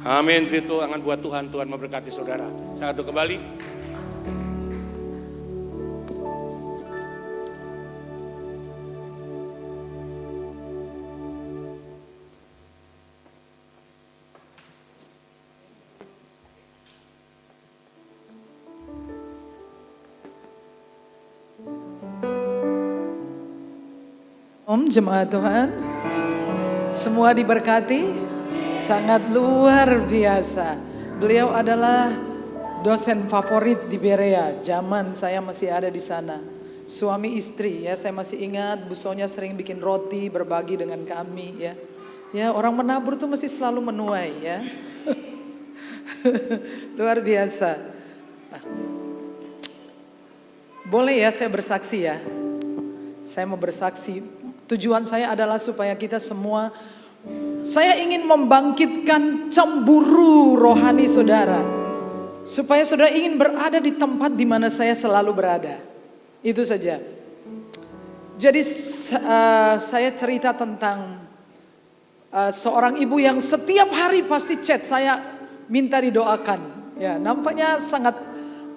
amin. Beri tangan buat Tuhan, Tuhan memberkati saudara. Saya doa kembali. Om jemaat Tuhan, semua diberkati, sangat luar biasa. Beliau adalah dosen favorit di Berea, zaman saya masih ada di sana. Suami istri ya, saya masih ingat Bu Sonya sering bikin roti berbagi dengan kami ya. Ya orang menabur tuh mesti selalu menuai ya. Luar biasa. Nah, boleh ya saya bersaksi ya. Saya mau bersaksi. Tujuan saya adalah supaya kita semua, saya ingin membangkitkan cemburu rohani saudara. Supaya saudara ingin berada di tempat di mana saya selalu berada. Itu saja. Jadi saya cerita tentang seorang ibu yang setiap hari pasti chat saya minta didoakan. Ya, nampaknya sangat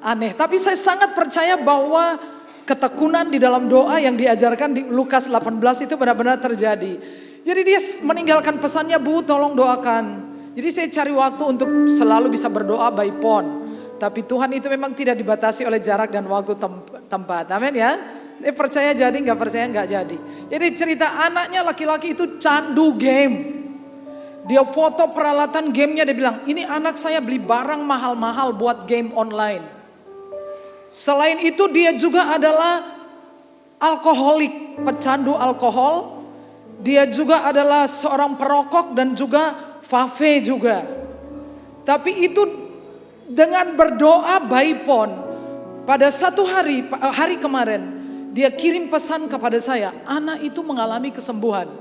aneh. Tapi saya sangat percaya bahwa ketekunan di dalam doa yang diajarkan di Lukas 18 itu benar-benar terjadi. Jadi dia meninggalkan pesannya, Bu tolong doakan. Jadi saya cari waktu untuk selalu bisa berdoa by phone. Tapi Tuhan itu memang tidak dibatasi oleh jarak dan waktu tempat. Amin ya. Dia percaya jadi, nggak percaya nggak jadi. Jadi cerita anaknya laki-laki itu candu game. Dia foto peralatan gamenya, dia bilang ini anak saya beli barang mahal-mahal buat game online. Selain itu dia juga adalah alkoholik, pecandu alkohol. Dia juga adalah seorang perokok dan juga fave juga. Tapi itu dengan berdoa by phone. Pada satu hari kemarin dia kirim pesan kepada saya, anak itu mengalami kesembuhan.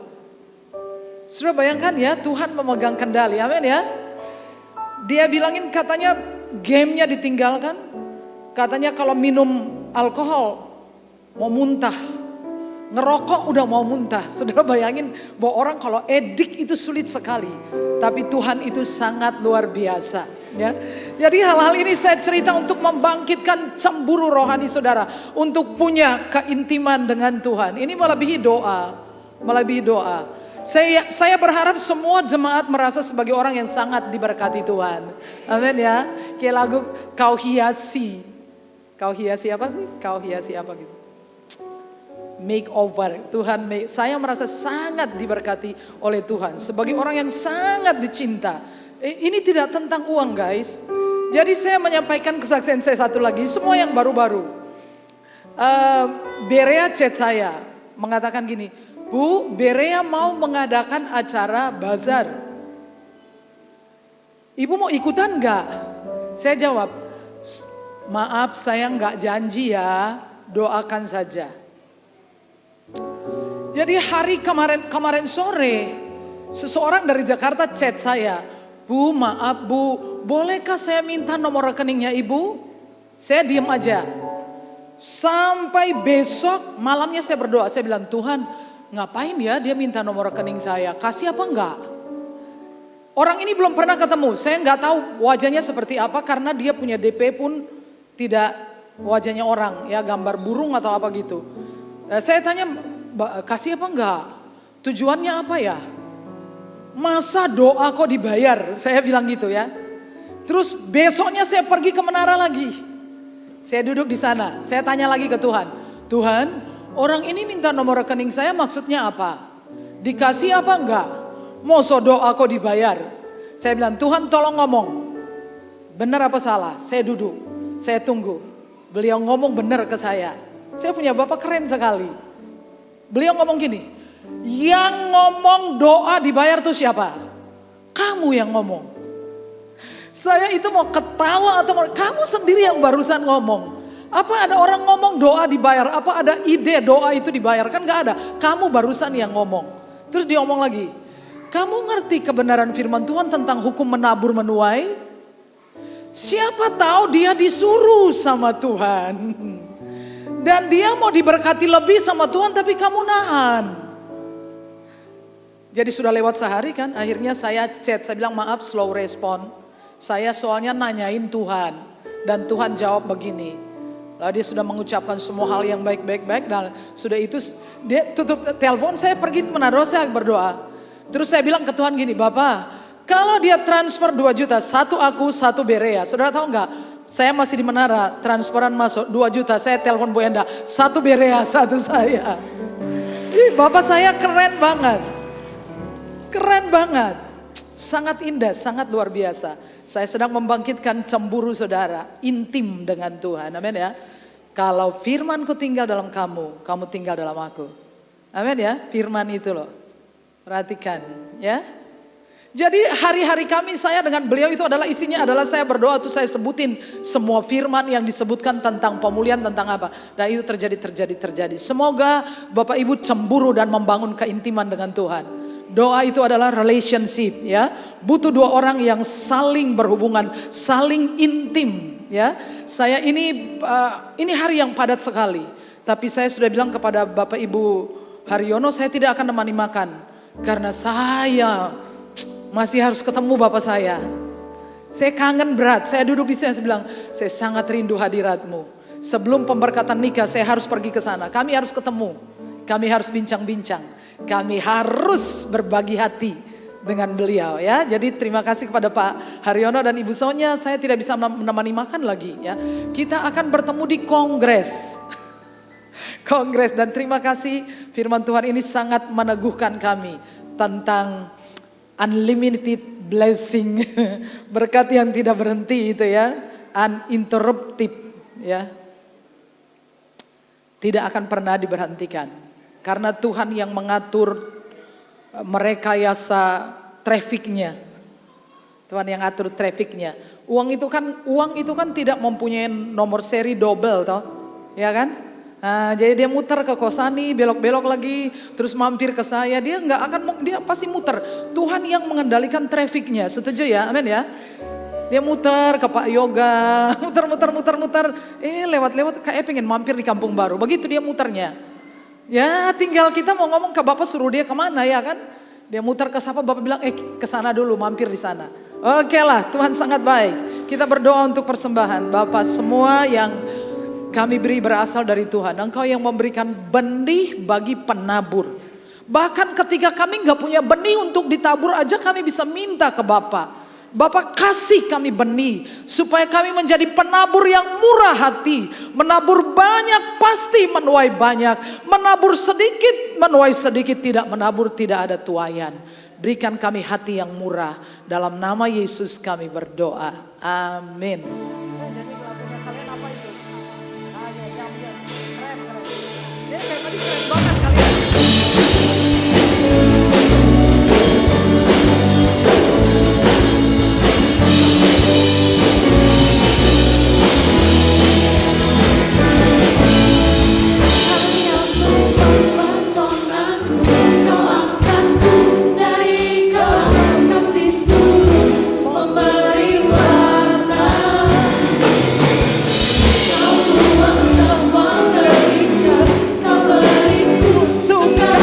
Sudah bayangkan ya, Tuhan memegang kendali, amin ya. Dia bilangin katanya gamenya ditinggalkan. Katanya kalau minum alkohol mau muntah, ngerokok udah mau muntah. Saudara bayangin bahwa orang kalau edik itu sulit sekali. Tapi Tuhan itu sangat luar biasa. Ya. Jadi hal-hal ini saya cerita untuk membangkitkan cemburu rohani saudara. Untuk punya keintiman dengan Tuhan. Ini melebihi doa. Melebihi doa. Saya berharap semua jemaat merasa sebagai orang yang sangat diberkati Tuhan. Amin ya. Kayak lagu Kau Hiasi. Kau hiasi apa sih? Kau hiasi apa gitu? Makeover. Tuhan, saya merasa sangat diberkati oleh Tuhan. Sebagai orang yang sangat dicinta. Ini tidak tentang uang guys. Jadi saya menyampaikan kesaksian saya satu lagi. Semua yang baru-baru. Berea chat saya. Mengatakan gini. Bu, Berea mau mengadakan acara bazar. Ibu mau ikutan gak? Saya jawab. Maaf saya nggak janji ya, doakan saja. Jadi hari kemarin sore, seseorang dari Jakarta chat saya, Bu maaf Bu, bolehkah saya minta nomor rekeningnya Ibu? Saya diam aja. Sampai besok malamnya saya berdoa, saya bilang Tuhan ngapain ya dia minta nomor rekening saya, kasih apa enggak? Orang ini belum pernah ketemu, saya nggak tahu wajahnya seperti apa karena dia punya DP pun tidak wajahnya orang ya, gambar burung atau apa gitu. Saya tanya kasih apa enggak? Tujuannya apa ya? Masa doa kok dibayar? Saya bilang gitu ya. Terus besoknya saya pergi ke menara lagi. Saya duduk di sana, saya tanya lagi ke Tuhan. Tuhan, orang ini minta nomor rekening saya maksudnya apa? Dikasih apa enggak? Moso doa kok dibayar. Saya bilang, Tuhan tolong ngomong. Benar apa salah? Saya duduk, saya tunggu. Beliau ngomong benar ke saya. Saya punya bapak keren sekali. Beliau ngomong gini, yang ngomong doa dibayar tuh siapa? Kamu yang ngomong. Saya itu mau ketawa atau kamu sendiri yang barusan ngomong. Apa ada orang ngomong doa dibayar? Apa ada ide doa itu dibayar? Kan gak ada. Kamu barusan yang ngomong. Terus dia ngomong lagi. Kamu ngerti kebenaran firman Tuhan tentang hukum menabur menuai? Siapa tahu dia disuruh sama Tuhan. Dan dia mau diberkati lebih sama Tuhan tapi kamu nahan. Jadi sudah lewat sehari kan. Akhirnya saya chat. Saya bilang maaf slow respon. Saya soalnya nanyain Tuhan. Dan Tuhan jawab begini. Lalu dia sudah mengucapkan semua hal yang baik-baik. Dan sudah itu dia tutup telepon. Saya pergi ke Manado, saya berdoa. Terus saya bilang ke Tuhan gini. Bapak, kalau dia transfer 2 juta. Satu aku, satu Berea. Saudara tahu enggak? Saya masih di Menara. Transferan masuk 2 juta. Saya telepon Bu Enda. Satu Berea, satu saya. Ih, Bapak saya keren banget. Keren banget. Sangat indah, sangat luar biasa. Saya sedang membangkitkan cemburu saudara, intim dengan Tuhan. Amin ya. Kalau firmanku tinggal dalam kamu, kamu tinggal dalam aku. Amin ya, firman itu loh. Perhatikan ya. Jadi hari-hari kami saya dengan beliau itu adalah isinya adalah saya berdoa tuh saya sebutin semua firman yang disebutkan tentang pemulihan tentang apa. Dan itu terjadi. Semoga Bapak Ibu cemburu dan membangun keintiman dengan Tuhan. Doa itu adalah relationship ya. Butuh 2 orang yang saling berhubungan, saling intim ya. Saya ini hari yang padat sekali. Tapi saya sudah bilang kepada Bapak Ibu Haryono saya tidak akan nemani makan. Karena saya masih harus ketemu Bapak saya. Saya kangen berat, saya duduk di sini saya bilang saya sangat rindu hadiratmu. Sebelum pemberkatan nikah saya harus pergi ke sana. Kami harus ketemu, kami harus bincang-bincang. Kami harus berbagi hati dengan beliau ya. Jadi terima kasih kepada Pak Haryono dan Ibu Sonya. Saya tidak bisa menemani makan lagi ya. Kita akan bertemu di kongres. Kongres dan terima kasih firman Tuhan ini sangat meneguhkan kami. Tentang unlimited blessing. Berkat yang tidak berhenti itu ya. Uninterrupted ya. Tidak akan pernah diberhentikan. Karena Tuhan yang mengatur merekayasa trafiknya. Tuhan yang atur trafiknya. Uang itu kan tidak mempunyai nomor seri double toh. Ya kan? Nah, jadi dia muter ke Kosani, belok-belok lagi, terus mampir ke saya. Dia pasti muter. Tuhan yang mengendalikan trafiknya. Setuju ya? Amin ya. Dia muter ke Pak Yoga, muter. Lewat kayak pengen mampir di Kampung Baru. Begitu dia muternya. Ya tinggal kita mau ngomong ke Bapak suruh dia kemana ya kan. Dia muter ke siapa Bapak bilang ke sana dulu mampir di sana. Oke lah Tuhan sangat baik. Kita berdoa untuk persembahan. Bapak semua yang kami beri berasal dari Tuhan. Engkau yang memberikan benih bagi penabur. Bahkan ketika kami gak punya benih untuk ditabur aja kami bisa minta ke Bapak. Bapak kasih kami benih supaya kami menjadi penabur yang murah hati. Menabur banyak pasti menuai banyak. Menabur sedikit menuai sedikit. Tidak menabur tidak ada tuaian. Berikan kami hati yang murah. Dalam nama Yesus kami berdoa. Amin. Suka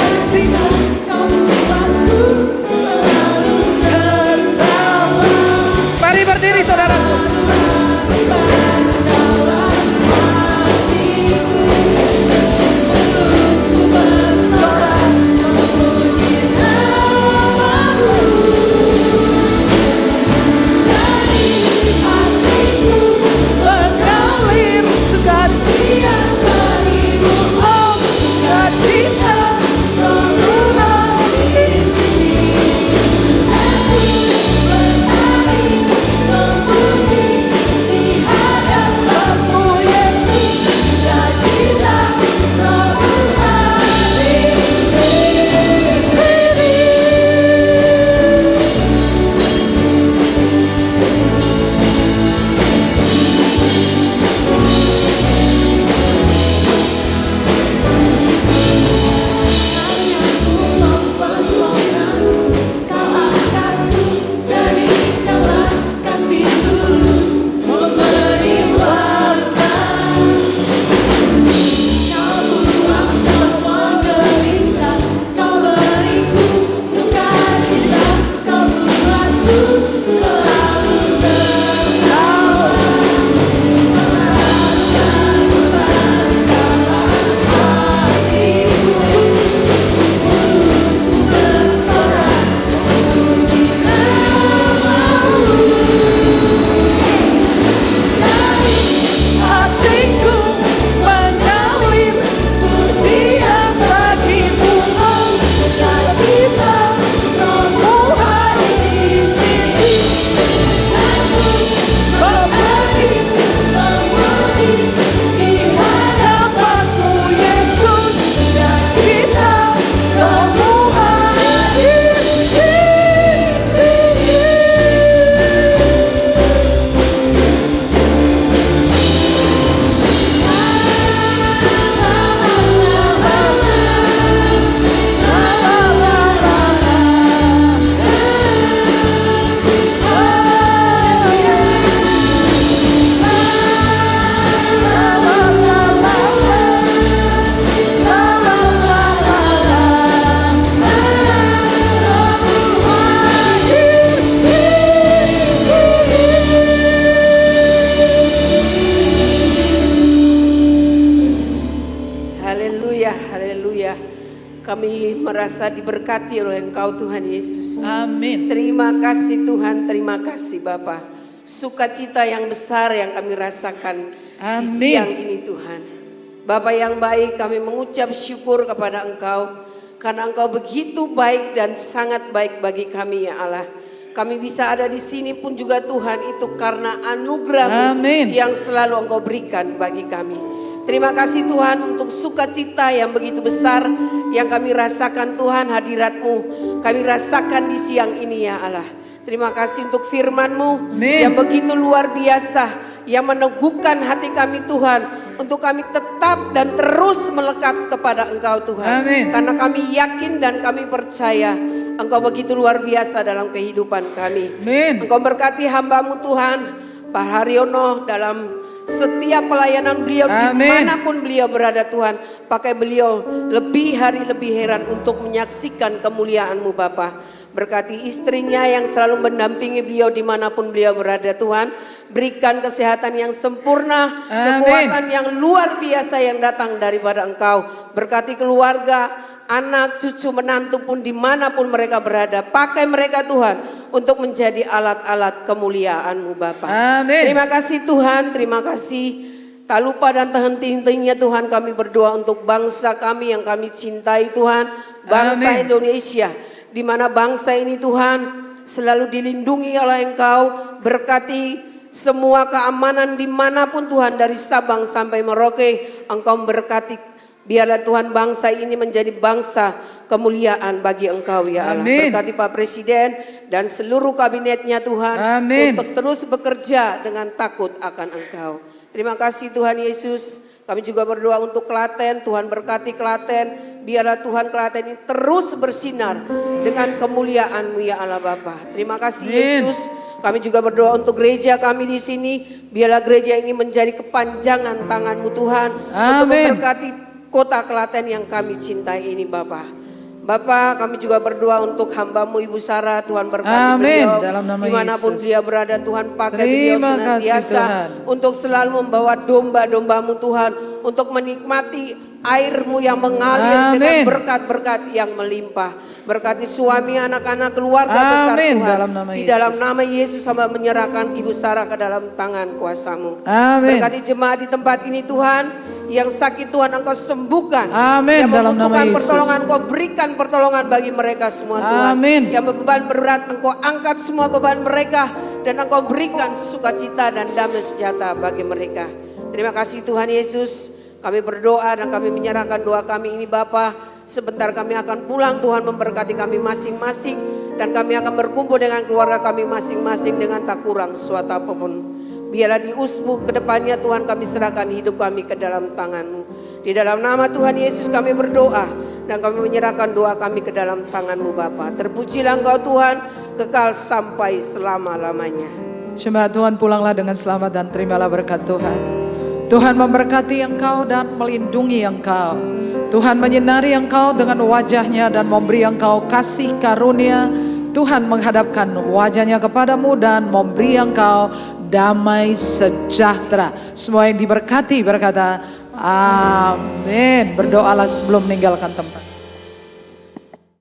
merasa diberkati oleh Engkau Tuhan Yesus. Amin. Terima kasih Tuhan, terima kasih Bapa. Sukacita yang besar yang kami rasakan di Amin. siang ini Tuhan. Bapa yang baik, kami mengucap syukur kepada Engkau. Karena Engkau begitu baik dan sangat baik bagi kami ya Allah. Kami bisa ada di sini pun juga Tuhan itu karena anugerah-Mu Amin. yang selalu Engkau berikan bagi kami. Terima kasih Tuhan untuk sukacita yang begitu besar yang kami rasakan Tuhan, hadirat-Mu kami rasakan di siang ini ya Allah. Terima kasih untuk firman-Mu Amin. yang begitu luar biasa, yang meneguhkan hati kami Tuhan, untuk kami tetap dan terus melekat kepada Engkau Tuhan. Amin. Karena kami yakin dan kami percaya Engkau begitu luar biasa dalam kehidupan kami. Amin. Engkau berkati hamba-Mu Tuhan, Pak Haryono dalam setiap pelayanan beliau, Amin. dimanapun beliau berada Tuhan. Pakai beliau lebih hari lebih heran untuk menyaksikan kemuliaan-Mu Bapa. Berkati istrinya yang selalu mendampingi beliau dimanapun beliau berada Tuhan. Berikan kesehatan yang sempurna, Amin. kekuatan yang luar biasa yang datang daripada Engkau. Berkati keluarga, anak, cucu, menantu pun dimanapun mereka berada. Pakai mereka Tuhan untuk menjadi alat-alat kemuliaan-Mu Bapa. Amin. Terima kasih Tuhan, terima kasih. Tak lupa dan tak henti-hentinya Tuhan kami berdoa untuk bangsa kami yang kami cintai Tuhan. Bangsa Amin. Indonesia, di mana bangsa ini Tuhan selalu dilindungi oleh Engkau. Berkati semua keamanan dimanapun Tuhan, dari Sabang sampai Merauke. Engkau berkati. Biarlah Tuhan bangsa ini menjadi bangsa kemuliaan bagi Engkau ya Allah. Amin. Berkati Pak Presiden dan seluruh kabinetnya Tuhan. Amin. Untuk terus bekerja dengan takut akan Engkau. Terima kasih Tuhan Yesus. Kami juga berdoa untuk Klaten. Tuhan berkati Klaten. Biarlah Tuhan Klaten ini terus bersinar dengan kemuliaan-Mu ya Allah Bapa. Terima kasih Amin. Yesus. Kami juga berdoa untuk gereja kami di sini. Biarlah gereja ini menjadi kepanjangan tangan-Mu Tuhan. Untuk Amin. memberkati kota Klaten yang kami cintai ini Bapa. Bapak, kami juga berdoa untuk hamba-Mu Ibu Sarah. Tuhan berkati Amin. beliau Dalam nama dimanapun Yesus. beliau berada. Tuhan pakai beliau Terima kasih, senantiasa Tuhan. untuk selalu membawa domba-domba-Mu Tuhan, untuk menikmati air-Mu yang mengalir dengan Amin. berkat-berkat yang melimpah. Berkati suami, anak-anak, keluarga besar Amin. Tuhan. Dalam nama Di Yesus. dalam nama Yesus hamba menyerahkan Ibu Sarah ke dalam tangan kuasa-Mu. Amin. Berkati jemaat di tempat ini Tuhan. Yang sakit Tuhan Engkau sembuhkan. Amin. Yang Dalam nama membutuhkan Yesus. pertolongan Engkau berikan pertolongan bagi mereka semua Tuhan. Amin. Yang beban berat Engkau angkat semua beban mereka. Dan Engkau berikan sukacita dan damai sejahtera bagi mereka. Terima kasih Tuhan Yesus. Kami berdoa dan kami menyerahkan doa kami ini Bapa. Sebentar kami akan pulang, Tuhan memberkati kami masing-masing. Dan kami akan berkumpul dengan keluarga kami masing-masing dengan tak kurang suatu apapun. Biarlah di usbu ke depannya Tuhan kami serahkan hidup kami ke dalam tangan-Mu. Di dalam nama Tuhan Yesus kami berdoa. Dan kami menyerahkan doa kami ke dalam tangan-Mu Bapa. Terpujilah Engkau Tuhan, kekal sampai selama-lamanya. Jemaat Tuhan, pulanglah dengan selamat dan terimalah berkat Tuhan. Tuhan memberkati engkau dan melindungi engkau. Tuhan menyinari engkau dengan wajahnya dan memberi engkau kasih karunia. Tuhan menghadapkan wajahnya kepadamu dan memberi engkau damai sejahtera. Semua yang diberkati berkata amin. Berdoalah sebelum meninggalkan tempat.